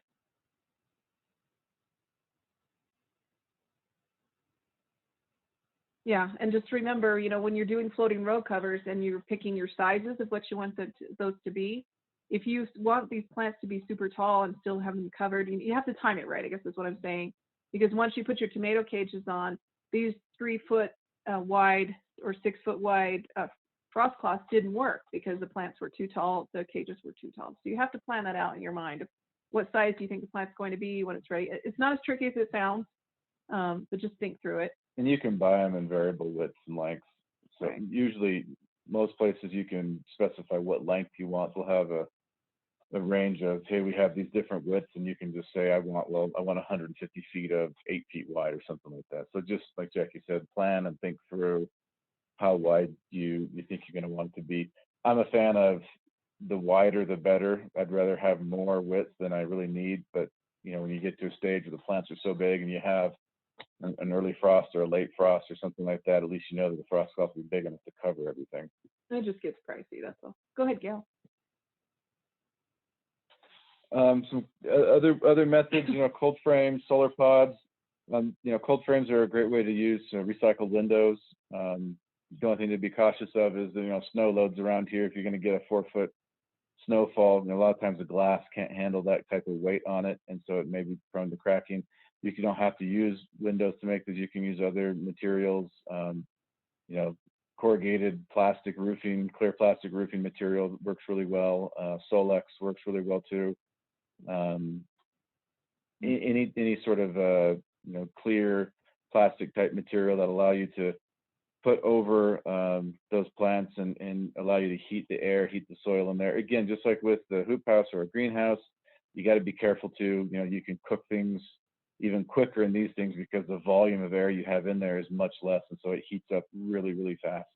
Yeah, and just remember, when you're doing floating row covers and you're picking your sizes of what you want those to be, if you want these plants to be super tall and still have them covered, you have to time it right, I guess is what I'm saying. Because once you put your tomato cages on, these 3-foot wide or 6-foot wide frost cloths didn't work because the plants were too tall, the cages were too tall. So you have to plan that out in your mind. What size do you think the plant's going to be when it's ready? It's not as tricky as it sounds, but just think through it. And you can buy them in variable widths and lengths. So usually, most places you can specify what length you want. They'll have a range of, hey, we have these different widths, and you can just say, I want 150 feet of 8 feet wide or something like that. So just like Jackee said, plan and think through how wide you think you're going to want it to be. I'm a fan of the wider the better. I'd rather have more width than I really need. But when you get to a stage where the plants are so big and you have an early frost or a late frost or something like that, at least you know that the frost cloth will be big enough to cover everything. It just gets pricey, that's all. Go ahead, Gail. Some other methods, cold frames, solar pods. Cold frames are a great way to use recycled windows. The only thing to be cautious of is snow loads around here. If you're going to get a 4-foot snowfall, a lot of times the glass can't handle that type of weight on it, and so it may be prone to cracking. You don't have to use windows to make this. You can use other materials. corrugated plastic roofing, clear plastic roofing material works really well. Solex works really well too. Any sort of clear plastic type material that allow you to put over those plants and allow you to heat the air, heat the soil in there. Again, just like with the hoop house or a greenhouse, you got to be careful too. You can cook things even quicker in these things because the volume of air you have in there is much less, and so it heats up really, really fast.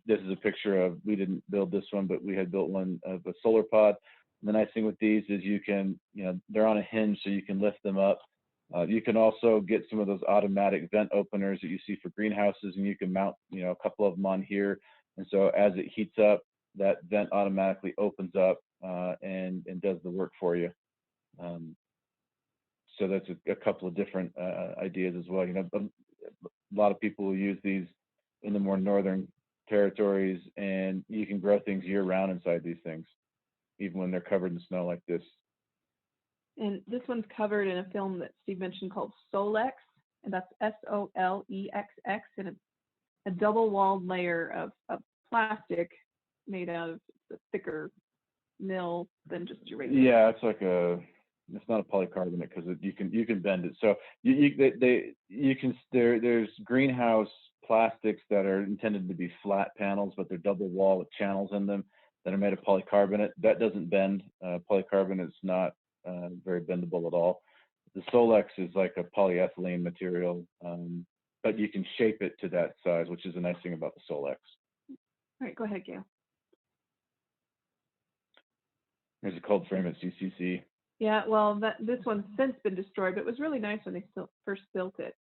This is a picture of, we didn't build this one, but we had built one of a solar pod. And the nice thing with these is you can, they're on a hinge, so you can lift them up. You can also get some of those automatic vent openers that you see for greenhouses, and you can mount, a couple of them on here. And so as it heats up, that vent automatically opens up and does the work for you. So that's a couple of different ideas as well. A lot of people will use these in the more northern territories, and you can grow things year round inside these things, even when they're covered in snow like this. And this one's covered in a film that Steve mentioned called Solex, and that's SOLEXX, and it's a double-walled layer of plastic made out of a thicker mill than just your regular. Yeah, it's not a polycarbonate because you can bend it. So there's greenhouse plastics that are intended to be flat panels, but they're double wall with channels in them that are made of polycarbonate. That doesn't bend. Polycarbonate is not very bendable at all. The Solex is like a polyethylene material, but you can shape it to that size, which is a nice thing about the Solex. All right, go ahead, Gail. There's a cold frame at CCC. Yeah, well, this one's since been destroyed, but it was really nice when they first built it.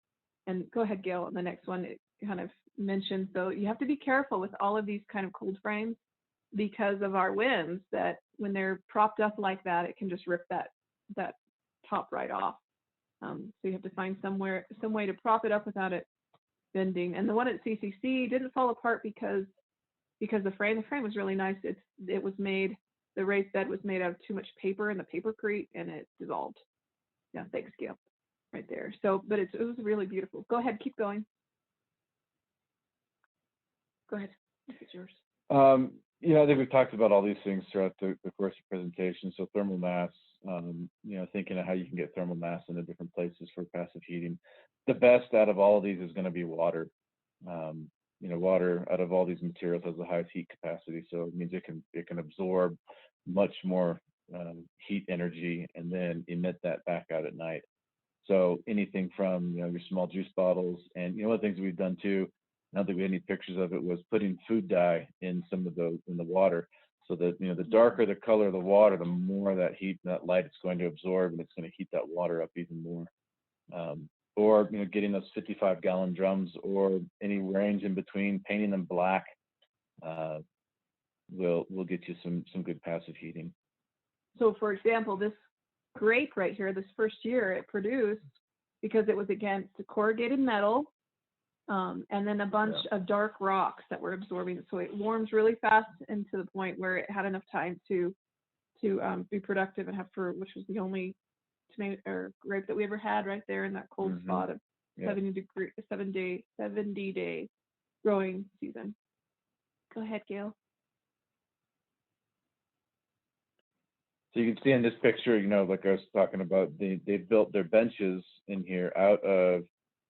And go ahead, Gail, on the next one, it kind of mentioned, so you have to be careful with all of these kind of cold frames because of our winds, that when they're propped up like that, it can just rip that top right off. So you have to find some way to prop it up without it bending. And the one at CCC didn't fall apart because the frame was really nice. It was made, the raised bed was made out of too much paper in the papercrete, and it dissolved. Yeah, thanks, Gail. Right there. So, but it was really beautiful. Go ahead, keep going. Go ahead. It's yours. I think we've talked about all these things throughout the course of the presentation. So thermal mass, thinking of how you can get thermal mass into different places for passive heating. The best out of all of these is going to be water. Water out of all these materials has the highest heat capacity, so it means it can absorb much more heat energy and then emit that back out at night. So anything from your small juice bottles, and one of the things we've done too, I don't think we had any pictures of it, was putting food dye in some of the water, so that the darker the color of the water, the more that heat and that light it's going to absorb, and it's going to heat that water up even more. Or getting those 55-gallon drums, or any range in between, painting them black will get you some good passive heating. So for example, this grape right here, this first year it produced, because it was against corrugated metal, and then a bunch of dark rocks that were absorbing. So it warms really fast, and to the point where it had enough time to be productive and have fruit, which was the only tomato or grape that we ever had right there in that cold spot of 70-day growing season. Go ahead, Gail. So you can see in this picture, like I was talking about, they built their benches in here out of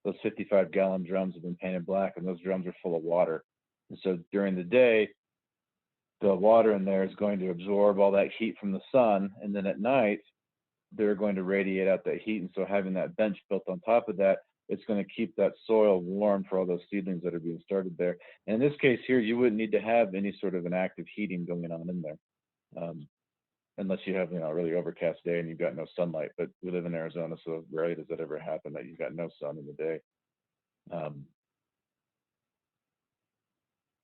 those 55-gallon drums have been painted black, and those drums are full of water. And so during the day, the water in there is going to absorb all that heat from the sun, and then at night, they're going to radiate out that heat. And so having that bench built on top of that, it's going to keep that soil warm for all those seedlings that are being started there. And in this case here, you wouldn't need to have any sort of an active heating going on in there. Unless you have, a really overcast day and you've got no sunlight. But we live in Arizona, so rarely does that ever happen, that you've got no sun in the day.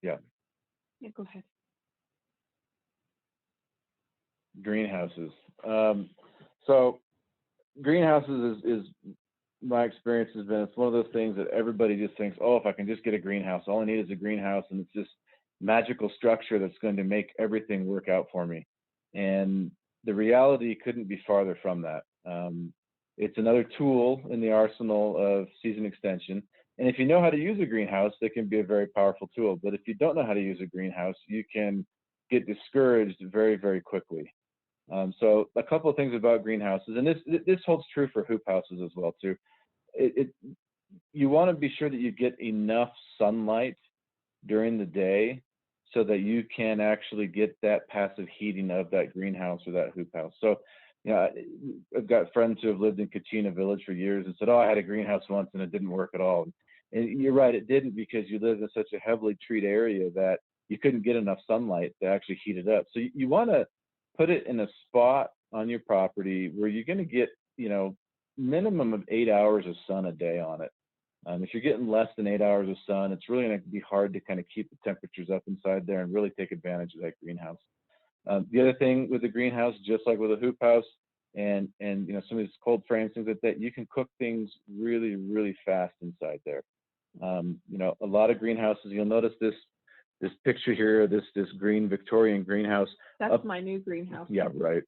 Yeah, go ahead. Greenhouses. So greenhouses is my experience has been, it's one of those things that everybody just thinks, oh, if I can just get a greenhouse, all I need is a greenhouse, and it's this magical structure that's going to make everything work out for me. And the reality couldn't be farther from that. It's another tool in the arsenal of season extension. And if you know how to use a greenhouse, it can be a very powerful tool. But if you don't know how to use a greenhouse, you can get discouraged very, very quickly. So a couple of things about greenhouses, and this holds true for hoop houses as well too. You want to be sure that you get enough sunlight during the day so that you can actually get that passive heating of that greenhouse or that hoop house. So, I've got friends who have lived in Kachina Village for years and said, "Oh, I had a greenhouse once and it didn't work at all." And you're right, it didn't, because you live in such a heavily treed area that you couldn't get enough sunlight to actually heat it up. So you want to put it in a spot on your property where you're going to get, minimum of 8 hours of sun a day on it. If you're getting less than 8 hours of sun, it's really going to be hard to kind of keep the temperatures up inside there and really take advantage of that greenhouse. The other thing with the greenhouse, just like with a hoop house and some of these cold frames, things like that, you can cook things really, really fast inside there. A lot of greenhouses, you'll notice this picture here, this green Victorian greenhouse. That's my new greenhouse. Yeah, right.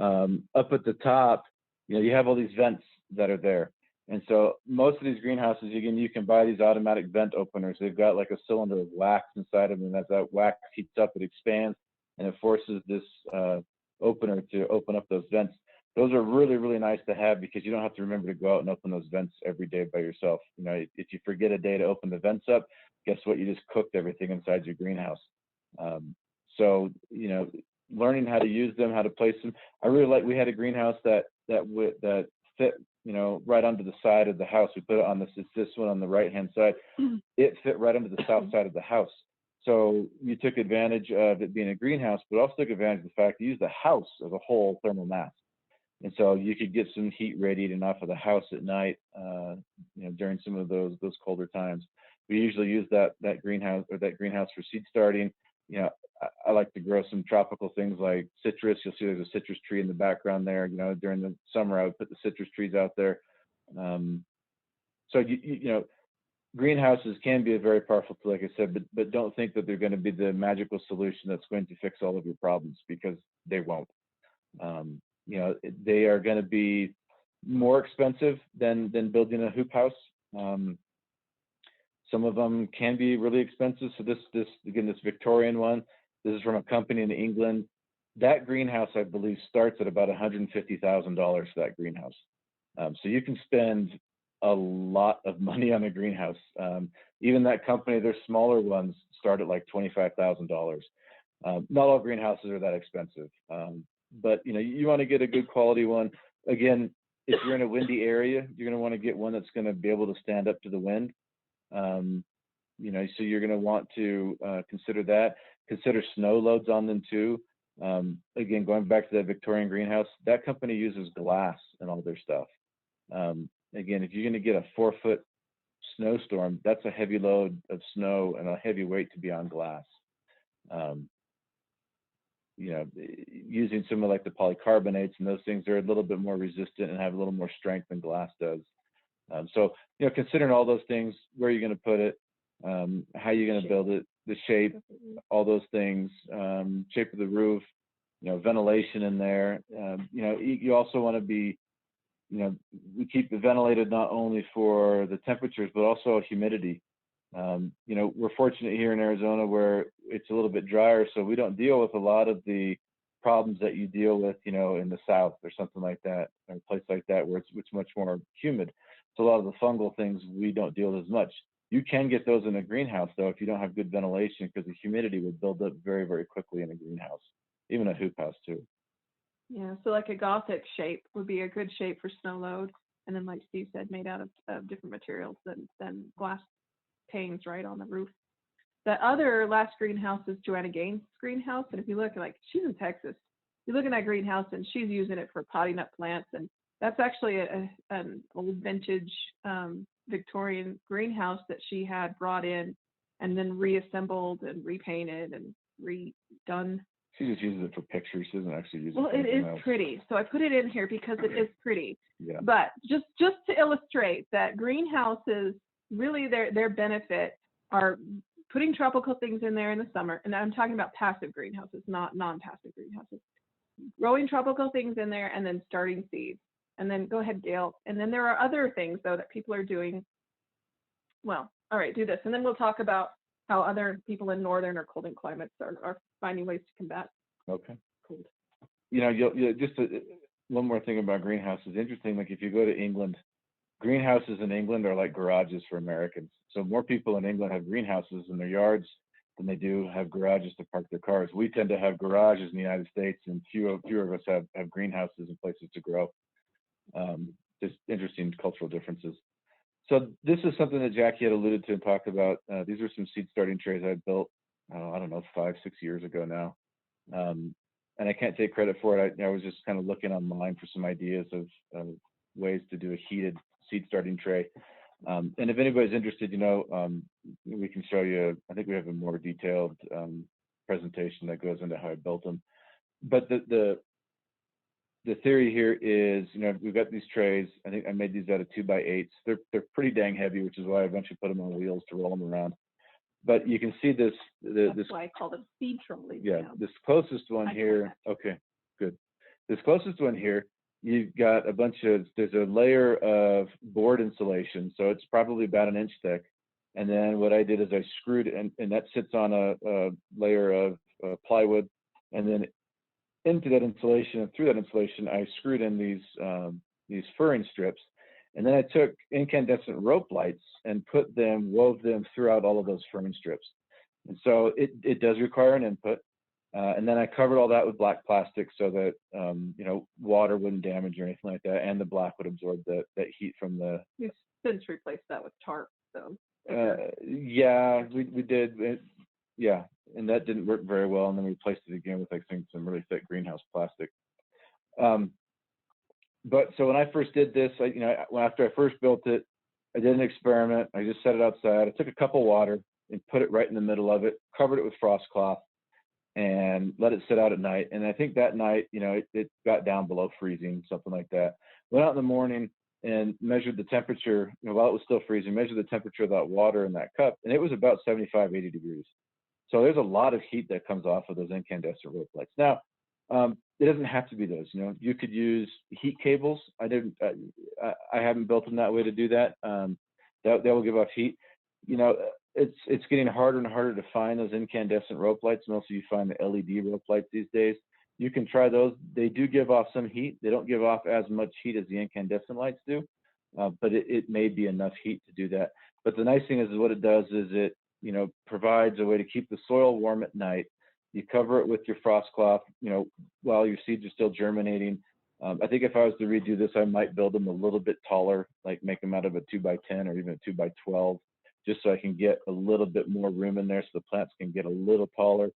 Up at the top, you have all these vents that are there. And so most of these greenhouses, again, you can buy these automatic vent openers. They've got like a cylinder of wax inside of them, and as that wax heats up, it expands, and it forces this opener to open up those vents. Those are really, really nice to have because you don't have to remember to go out and open those vents every day by yourself. If you forget a day to open the vents up, guess what? You just cooked everything inside your greenhouse. So, learning how to use them, how to place them. I really like, we had a greenhouse that fit, right under the side of the house. We put it on this one on the right-hand side. It fit right under the south side of the house. So you took advantage of it being a greenhouse, but also took advantage of the fact you used the house as a whole thermal mass. And so you could get some heat radiating off of the house at night, during some of those colder times. We usually use that greenhouse for seed starting. I like to grow some tropical things like citrus. You'll see there's a citrus tree in the background there. During the summer, I would put the citrus trees out there. So greenhouses can be a very powerful tool, like I said, but don't think that they're going to be the magical solution that's going to fix all of your problems, because they won't. They are going to be more expensive than building a hoop house. Some of them can be really expensive. So this Victorian one, this is from a company in England. That greenhouse, I believe, starts at about $150,000 for that greenhouse. So you can spend a lot of money on a greenhouse. Even that company, their smaller ones start at like $25,000. Not all greenhouses are that expensive, but you want to get a good quality one. Again, if you're in a windy area, you're going to want to get one that's going to be able to stand up to the wind. So you're going to want to consider that. Consider snow loads on them too. Again, going back to that Victorian greenhouse, that company uses glass in all their stuff. Again, if you're going to get a 4-foot snowstorm, that's a heavy load of snow and a heavy weight to be on glass. Using some of like the polycarbonates and those things, are a little bit more resistant and have a little more strength than glass does. So considering all those things, where you're going to put it, how you're going to build it, the shape, all those things, shape of the roof, ventilation in there. You also want to be, we keep it ventilated not only for the temperatures, but also humidity. We're fortunate here in Arizona where it's a little bit drier, so we don't deal with a lot of the problems that you deal with, in the South or something like that, or a place like that where it's much more humid. So a lot of the fungal things we don't deal with as much. You can get those in a greenhouse though if you don't have good ventilation, because the humidity would build up very, very quickly in a greenhouse, even a hoop house too. Yeah, so like a Gothic shape would be a good shape for snow load, and then like Steve said, made out of different materials than glass panes right on the roof. The other last greenhouse is Joanna Gaines' greenhouse, and if you look, like, she's in Texas, you look in that greenhouse and she's using it for potting up plants, and that's actually an old vintage Victorian greenhouse that she had brought in and then reassembled and repainted and redone. She just uses it for pictures. She doesn't actually use it. Well, it is pretty, so I put it in here because it is pretty. Yeah. But just to illustrate that greenhouses, really their benefit are putting tropical things in there in the summer, and I'm talking about passive greenhouses, not non-passive greenhouses. Growing tropical things in there and then starting seeds. And then go ahead, Gail. And then there are other things though that people are doing well, all right, do this. And then we'll talk about how other people in northern or colder climates are finding ways to combat Okay. cold. You know, you'll just one more thing about greenhouses. Interesting, like if you go to England, greenhouses in England are like garages for Americans. So more people in England have greenhouses in their yards than they do have garages to park their cars. We tend to have garages in the United States, and fewer of us have greenhouses and places to grow. Just interesting cultural differences. So this is something that Jackee had alluded to and talked about. These are some seed starting trays I built, I don't know, 5-6 years ago now. And I can't take credit for it. I was just kind of looking online for some ideas of ways to do a heated seed starting tray. And if anybody's interested, we can show you. I think we have a more detailed presentation that goes into how I built them. But the theory here is, we've got these trays. I think I made these out of 2x8s. They're pretty dang heavy, which is why I eventually put them on wheels to roll them around. But you can see this. That's why I call them seed trolleys. Yeah, now. this closest one here. Okay, good. This closest one here, you've got there's a layer of board insulation, so it's probably about 1 inch thick. And then what I did is I screwed, and that sits on a layer of plywood, and then into that insulation and through that insulation, I screwed in these furring strips. And then I took incandescent rope lights and wove them throughout all of those furring strips. And so it does require an input. And then I covered all that with black plastic so that, water wouldn't damage or anything like that. And the black would absorb that heat from the. You've since replaced that with tarp, so. Yeah, we did. Yeah. And that didn't work very well. And then we replaced it again with, I think, some really thick greenhouse plastic. But so when I first did this, after I first built it, I did an experiment. I just set it outside. I took a cup of water and put it right in the middle of it, covered it with frost cloth, and let it sit out at night. And I think that night, it got down below freezing, something like that. Went out in the morning and measured the temperature, while it was still freezing, measured the temperature of that water in that cup, and it was about 75, 80 degrees. So there's a lot of heat that comes off of those incandescent rope lights. Now, it doesn't have to be those. You could use heat cables. I haven't built them that way to do that. That will give off heat. It's getting harder and harder to find those incandescent rope lights. And also, you find the LED rope lights these days. You can try those. They do give off some heat. They don't give off as much heat as the incandescent lights do, but it may be enough heat to do that. But the nice thing is what it does is it provides a way to keep the soil warm at night. You cover it with your frost cloth, while your seeds are still germinating. I think if I was to redo this, I might build them a little bit taller, like make them out of a 2x10 or even a 2x12, just so I can get a little bit more room in there so the plants can get a little taller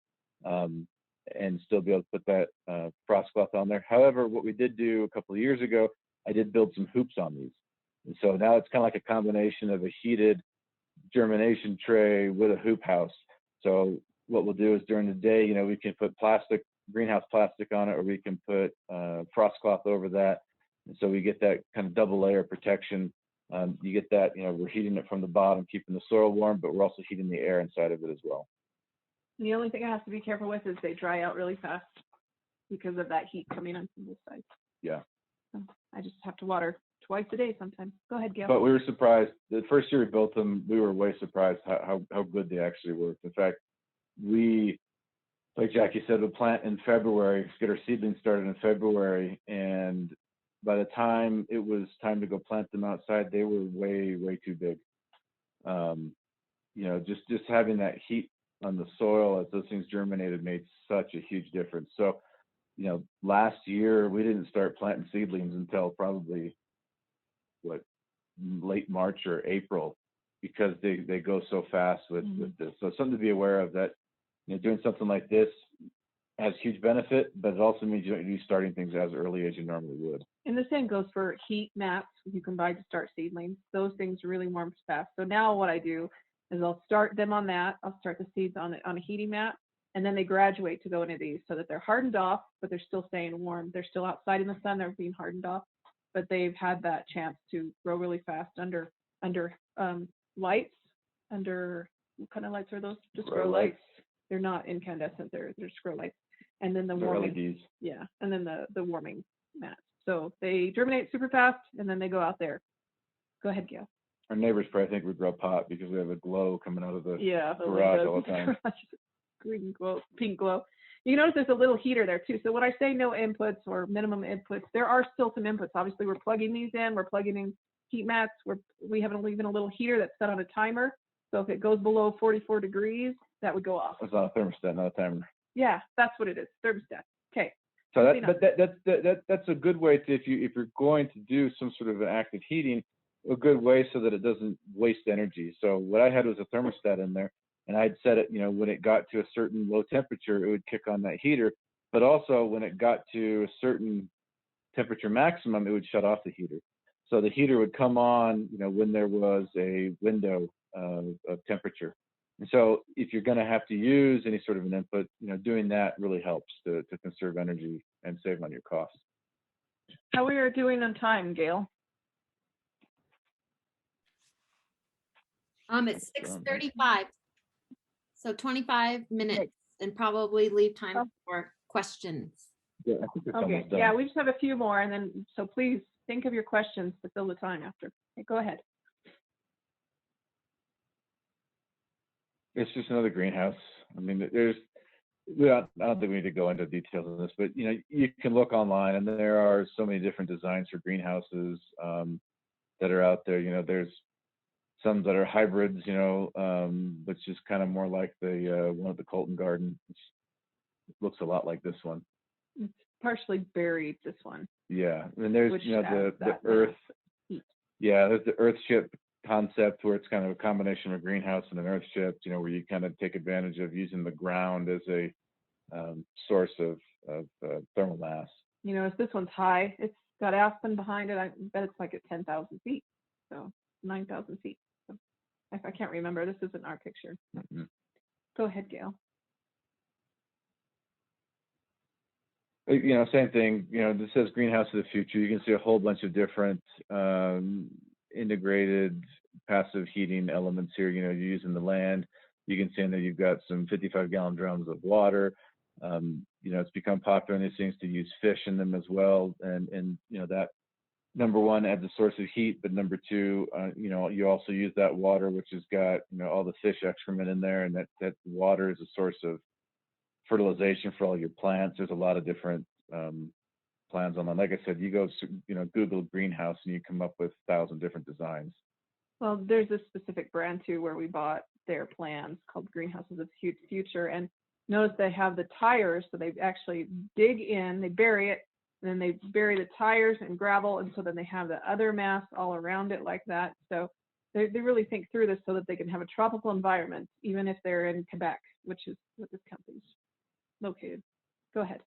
and still be able to put that frost cloth on there. However, what we did do a couple of years ago, I did build some hoops on these. And so now it's kind of like a combination of a heated germination tray with a hoop house. So what we'll do is during the day, we can put greenhouse plastic on it, or we can put frost cloth over that. And so we get that kind of double layer of protection. You get that, we're heating it from the bottom, keeping the soil warm, but we're also heating the air inside of it as well. The only thing I have to be careful with is they dry out really fast because of that heat coming on from this side. Yeah. So I just have to water twice a day sometimes. Go ahead, Gail. But we were surprised. The first year we built them, we were way surprised how good they actually worked. In fact, we, like Jackee said, would plant in February, get our seedlings started in February, and by the time it was time to go plant them outside, they were way, way too big. Just having that heat on the soil as those things germinated made such a huge difference. So, last year we didn't start planting seedlings until probably late March or April, because they go so fast with this. So something to be aware of, that doing something like this has huge benefit, but it also means you don't be starting things as early as you normally would. And the same goes for heat mats you can buy to start seedlings. Those things really warm fast. So now what I do is I'll start them on that. I'll start the seeds on a heating mat, and then they graduate to go into these so that they're hardened off, but they're still staying warm. They're still outside in the sun. They're being hardened off, but they've had that chance to grow really fast under lights. Under what kind of lights are those? Just grow lights. They're not incandescent. They're just grow lights. And then the warming. LEDs. Yeah, and then the warming mats. So they germinate super fast, and then they go out there. Go ahead, Gail. Our neighbors probably think we grow pot because we have a glow coming out of the Yeah, the garage windows. all the time. Green glow, pink glow. You notice there's a little heater there too. So when I say no inputs or minimum inputs, there are still some inputs. Obviously, we're plugging these in. We're plugging in heat mats. We have even a little heater that's set on a timer. So if it goes below 44 degrees, that would go off. It's not a thermostat, not a timer. Yeah, that's what it is. Thermostat. Okay. So that's a good way to, if you're going to do some sort of an active heating, a good way so that it doesn't waste energy. So what I had was a thermostat in there, and I'd set it, when it got to a certain low temperature, it would kick on that heater. But also when it got to a certain temperature maximum, it would shut off the heater. So the heater would come on, when there was a window of temperature. And so if you're going to have to use any sort of an input, doing that really helps to conserve energy and save on your costs. How we are doing on time, Gail? It's 6:35. So 25 minutes and probably leave time for questions. Yeah, I think it's Okay. almost done. Yeah, we just have a few more, and then so please think of your questions to fill the time after. Okay, go ahead. It's just another greenhouse. I mean, I don't think we need to go into details on this, but you can look online, and there are so many different designs for greenhouses that are out there. There's some that are hybrids, which is kind of more like the one at the Colton Garden, which looks a lot like this one. It's partially buried, this one. Yeah, and there's Which the earth. heat. Yeah, there's the earthship concept where it's kind of a combination of a greenhouse and an earthship, where you kind of take advantage of using the ground as a source of thermal mass. As this one's high, it's got aspen behind it. I bet it's like at 10,000 feet, so 9,000 feet. So I can't remember. This isn't our picture. Mm-hmm. Go ahead, Gail. Same thing. This says greenhouse of the future. You can see a whole bunch of different integrated passive heating elements here. You're using the land. You can see in there you've got some 55-gallon drums of water. It's become popular in these things to use fish in them as well. And that, number one, adds a source of heat, but number two, you also use that water, which has got, all the fish excrement in there, and that water is a source of fertilization for all your plants. There's a lot of different plans online. Like I said, you go, Google greenhouse and you come up with 1,000 different designs. Well, there's a specific brand too where we bought their plans called Greenhouses of the Future, and notice they have the tires, so they actually dig in, they bury it, and then they bury the tires and gravel, and so then they have the other mass all around it like that. So they really think through this so that they can have a tropical environment, even if they're in Quebec, which is what this company's located. Go ahead.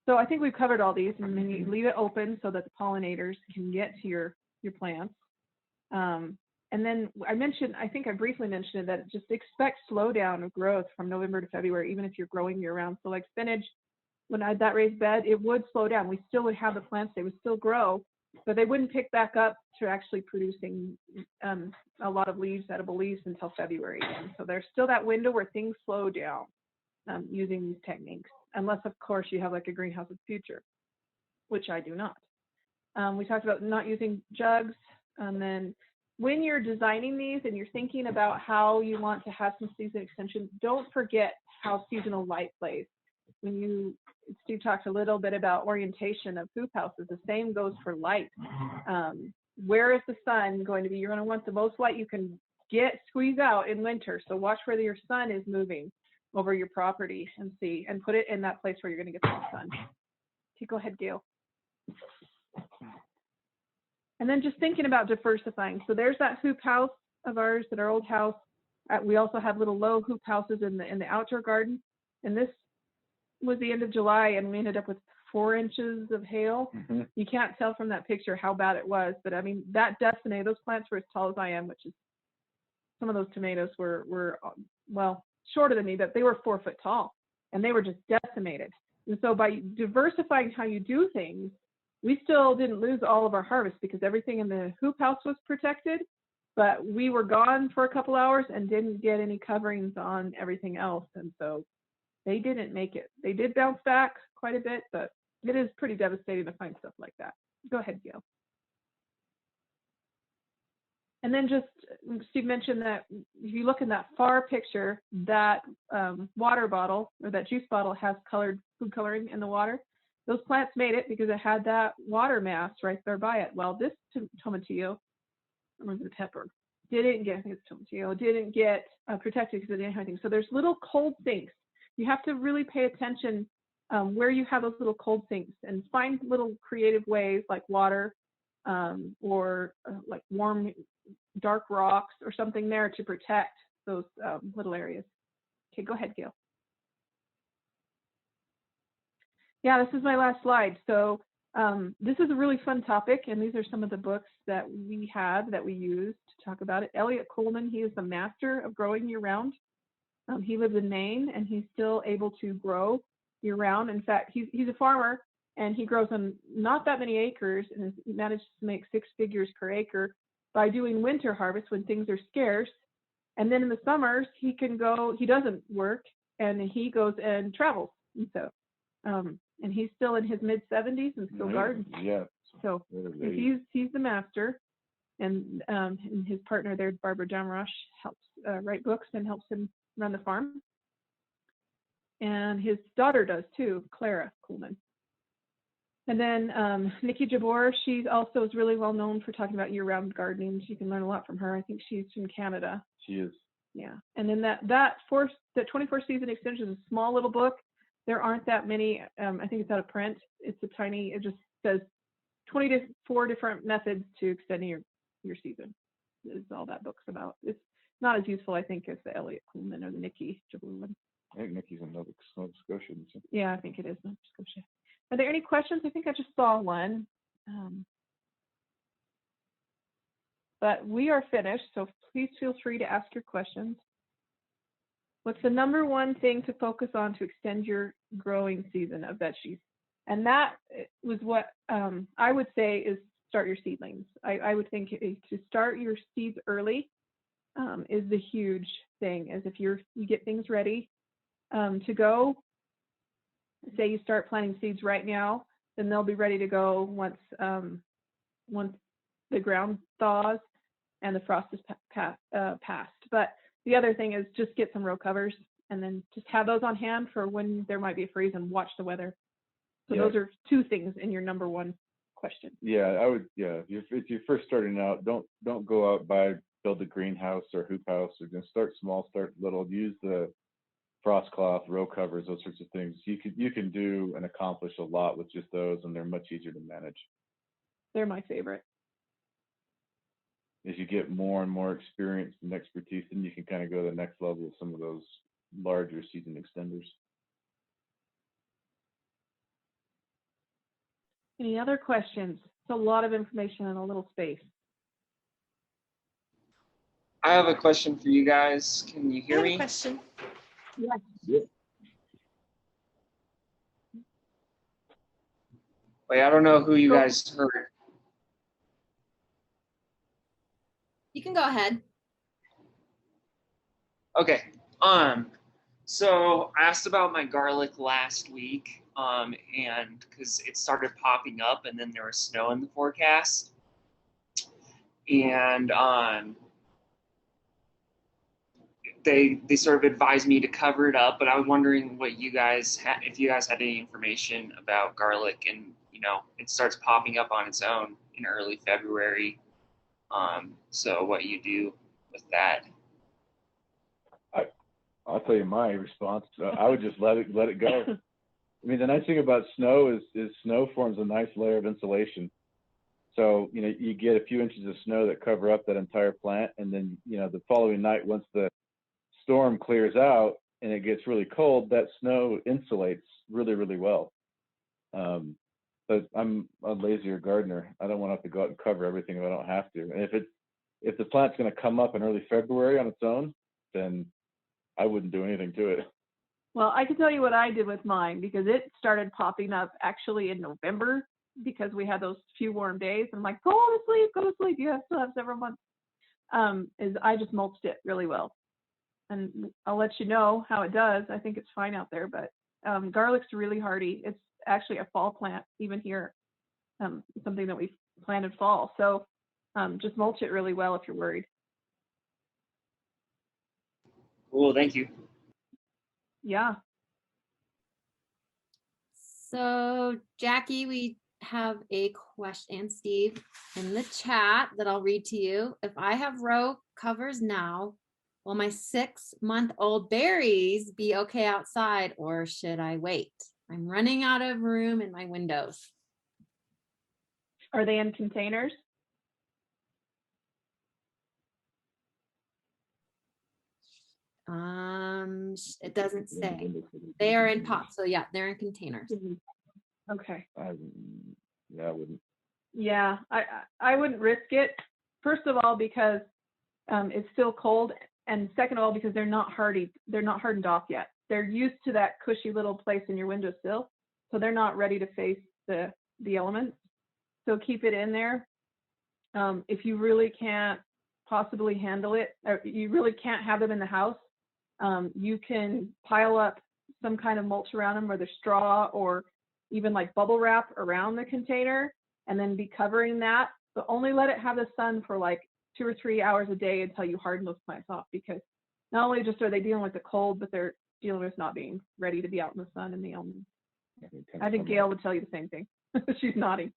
So I think we've covered all these, and then you leave it open so that the pollinators can get to your plants. And then I think I briefly mentioned it, that just expect slowdown of growth from November to February, even if you're growing year round. So like spinach, when I had that raised bed, it would slow down. We still would have the plants, they would still grow, but they wouldn't pick back up to actually producing a lot of leaves, edible leaves, until February again. So there's still that window where things slow down using these techniques, unless of course you have like a greenhouse of the future, which I do not. We talked about not using jugs, and then when you're designing these and you're thinking about how you want to have some season extension, don't forget how seasonal light plays. Steve talked a little bit about orientation of hoop houses. The same goes for light. Where is the sun going to be? You're going to want the most light you can squeeze out in winter. So watch where your sun is moving over your property and put it in that place where you're going to get the sun. Okay, go ahead, Gail. And then just thinking about diversifying. So there's that hoop house of ours at our old house. We also have little low hoop houses in the outdoor garden. And this was the end of July, and we ended up with 4 inches of hail. Mm-hmm. You can't tell from that picture how bad it was, but I mean, that decimated. Those plants were as tall as I am, which is, some of those tomatoes were well, shorter than me, but they were 4 foot tall, and they were just decimated. And so by diversifying how you do things, we still didn't lose all of our harvest because everything in the hoop house was protected, but we were gone for a couple hours and didn't get any coverings on everything else. And so they didn't make it. They did bounce back quite a bit, but it is pretty devastating to find stuff like that. Go ahead, Gail. And then just, Steve mentioned that if you look in that far picture, that water bottle or that juice bottle has colored food coloring in the water. Those plants made it because it had that water mass right there by it. Well, this tomatillo, or the pepper, didn't get, I think it's tomatillo, didn't get protected because it didn't have anything. So there's little cold sinks. You have to really pay attention where you have those little cold sinks and find little creative ways like water or like warm, dark rocks or something there to protect those little areas. Okay, go ahead, Gail. Yeah, this is my last slide. So this is a really fun topic, and these are some of the books that we have that we use to talk about it. Elliot Coleman, he is the master of growing year-round. He lives in Maine, and he's still able to grow year-round. In fact, he's a farmer, and he grows on not that many acres, and has managed to make 6 figures per acre by doing winter harvest when things are scarce. And then in the summers, he can go, he doesn't work, and he goes and travels. And so, and he's still in his mid-70s and still gardens. Yeah. So he's the master, and his partner there, Barbara Damrosch, helps write books and helps him run the farm. And his daughter does too, Clara Coleman. And then Nikki Jabor, she also is really well known for talking about year-round gardening. You can learn a lot from her. I think she's from Canada. She is. Yeah. And then that 24 season extension is a small little book. There aren't that many. I think it's out of print. It's a tiny, it just says 24 different methods to extending your season is all that book's about. It's not as useful, I think, as the Elliot Coleman or the Nikki Jabor one. I think Nikki's in Nova Scotia, isn't she? Yeah, I think it is Nova Scotia. Are there any questions? I think I just saw one. But we are finished, so please feel free to ask your questions. What's the number one thing to focus on to extend your growing season of veggies? And that was what I would say is start your seedlings. I would think to start your seeds early is the huge thing, is if you get things ready to go. Say you start planting seeds right now, then they'll be ready to go once the ground thaws and the frost is passed. But the other thing is just get some row covers and then just have those on hand for when there might be a freeze and watch the weather. So those are 2 things in your number one question. Yeah, I would. Yeah, if you're first starting out, don't go out build a greenhouse or hoop house. You're gonna start small, start little. Use the frost cloth, row covers, those sorts of things. You can do and accomplish a lot with just those, and they're much easier to manage. They're my favorite. As you get more and more experience and expertise, then you can kind of go to the next level with some of those larger season extenders. Any other questions? It's a lot of information in a little space. I have a question for you guys. Can you hear me? Question. Yes. Yep. Wait, I don't know who you guys heard. You can go ahead. Okay. So I asked about my garlic last week, and because it started popping up, and then there was snow in the forecast, and they sort of advised me to cover it up. But I was wondering what you guys if you guys had any information about garlic, and it starts popping up on its own in early February. So what you do with that? I'll tell you my response. I would just let it go. I mean, the nice thing about snow is snow forms a nice layer of insulation. So you get a few inches of snow that cover up that entire plant, and then the following night, once the storm clears out and it gets really cold, that snow insulates really, really well. But I'm a lazier gardener. I don't want to have to go out and cover everything if I don't have to. And if the plant's going to come up in early February on its own, then I wouldn't do anything to it. Well, I can tell you what I did with mine, because it started popping up actually in November, because we had those few warm days. I'm like, go to sleep. You still have several months. Is I just mulched it really well. And I'll let you know how it does. I think it's fine out there, but garlic's really hardy. It's actually a fall plant, even here, something that we planted fall. So Just mulch it really well if you're worried. Cool, thank you. Yeah. So Jackee, we have a question, and Steve, in the chat that I'll read to you. If I have row covers now, will my 6-month-old berries be okay outside, or should I wait? I'm running out of room in my windows. Are they in containers? It doesn't say. They are in pots, so yeah, they're in containers. Okay. Yeah, I wouldn't. Yeah, I wouldn't risk it. First of all, because it's still cold, and second of all, because they're not hardened off yet. They're used to that cushy little place in your windowsill, so they're not ready to face the elements. So keep it in there. If you really can't possibly handle it, or you really can't have them in the house, you can pile up some kind of mulch around them, whether straw or even like bubble wrap around the container, and then be covering that. But only let it have the sun for like 2 or 3 hours a day until you harden those plants off, because not only just are they dealing with the cold, but they're dealing with not being ready to be out in the sun and the elements. I think Gail would tell you the same thing. She's nodding.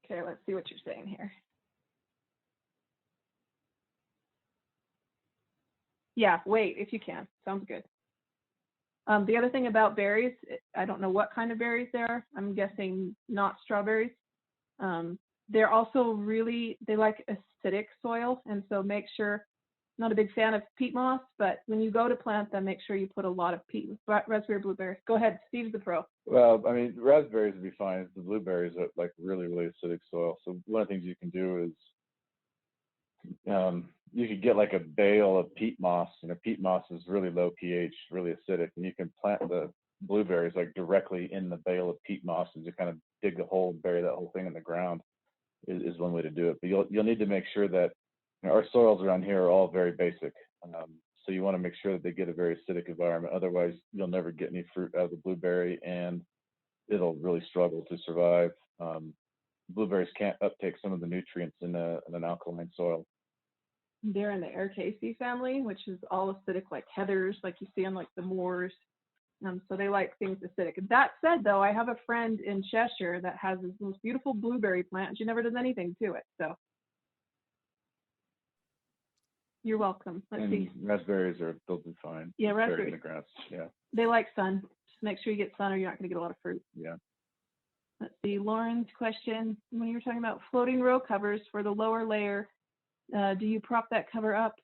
Okay, let's see what you're saying here. Yeah, wait if you can. Sounds good. The other thing about berries, I don't know what kind of berries they are. I'm guessing not strawberries. They're also they like acidic soil, and so make sure, not a big fan of peat moss, but when you go to plant them, make sure you put a lot of peat, raspberry, blueberry. Go ahead, Steve's the pro. Well, I mean, raspberries would be fine. The blueberries are like really, really acidic soil. So one of the things you can do is you could get like a bale of peat moss. You know, peat moss is really low pH, really acidic, and you can plant the blueberries like directly in the bale of peat moss and just kind of dig a hole and bury that whole thing in the ground is one way to do it. But you'll need to make sure that, you know, our soils around here are all very basic. So you want to make sure that they get a very acidic environment. Otherwise, you'll never get any fruit out of the blueberry, and it'll really struggle to survive. Blueberries can't uptake some of the nutrients in an alkaline soil. They're in the Ericaceae family, which is all acidic, like heathers, like you see on like the moors. So they like things acidic. That said, though, I have a friend in Cheshire that has this most beautiful blueberry plant, and she never does anything to it. So you're welcome. Let's see. Raspberries they'll be fine. Yeah, Buried raspberries. in the grass. Yeah. They like sun. Just make sure you get sun, or you're not going to get a lot of fruit. Yeah. Let's see. Lauren's question: when you were talking about floating row covers for the lower layer, do you prop that cover up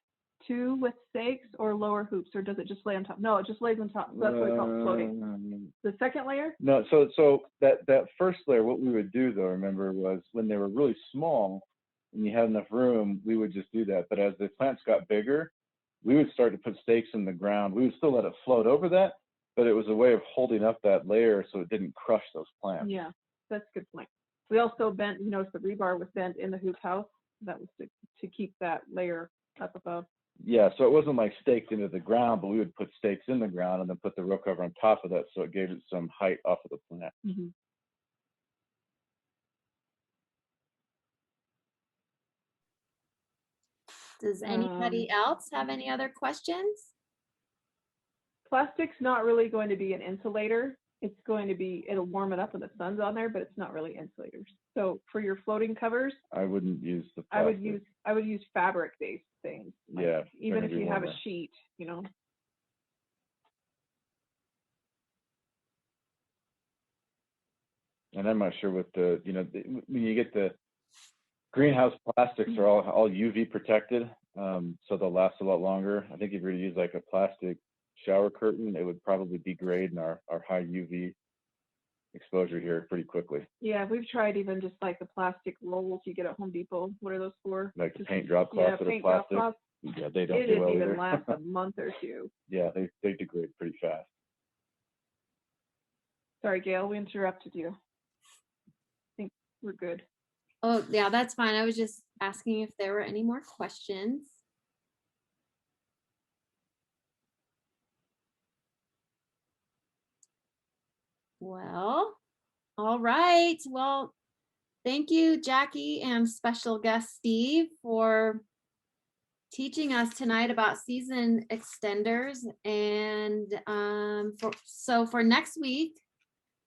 too with stakes or lower hoops, or does it just lay on top? No, it just lays on top. So that's what we call floating. The second layer? No, so that first layer, what we would do though, remember, was when they were really small and you had enough room, we would just do that. But as the plants got bigger, we would start to put stakes in the ground. We would still let it float over that, but it was a way of holding up that layer so it didn't crush those plants. Yeah, that's a good point. We also bent, you notice the rebar was bent in the hoop house. That was to keep that layer up above. Yeah, so it wasn't like staked into the ground, but we would put stakes in the ground and then put the row cover on top of that, so it gave it some height off of the plant. Mm-hmm. Does anybody else have any other questions? Plastic's not really going to be an insulator. It's going to be, it'll warm it up when the sun's on there, but it's not really insulators. So for your floating covers, I wouldn't use the plastic. I would use fabric-based things. Like, yeah. even if you have a sheet, you know. And I'm not sure what when you get the greenhouse plastics are all UV protected, so they'll last a lot longer. I think if you were to use like a plastic shower curtain, it would probably degrade in our high UV exposure here pretty quickly. Yeah, we've tried even just like the plastic rolls you get at Home Depot. What are those for? Like the paint drop cloths that are plastic. Yeah, they don't do well either. It didn't even last a month or two. Yeah, they degrade pretty fast. Sorry, Gail, we interrupted you. I think we're good. Oh, yeah, that's fine. I was just asking if there were any more questions. Well, All right. Well, thank you, Jackee, and special guest Steve, for teaching us tonight about season extenders. And for next week,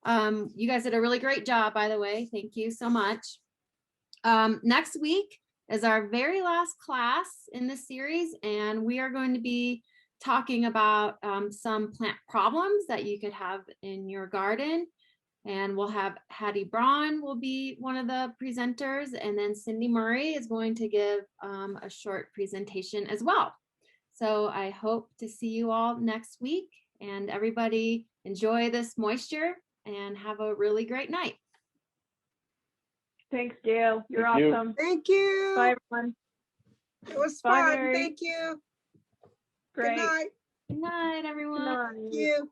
you guys did a really great job, by the way. Thank you so much. Next week is our very last class in this series, and we are going to be talking about some plant problems that you could have in your garden. And we'll have Hattie Braun will be one of the presenters, and then Cindy Murray is going to give a short presentation as well. So I hope to see you all next week, and everybody enjoy this moisture and have a really great night. Thanks, Gail. You're Thank you. awesome. Thank you. Bye, everyone. It was Bye, fun. Mary. Thank you. Great. Good night. Good night, everyone. Good night. Thank you.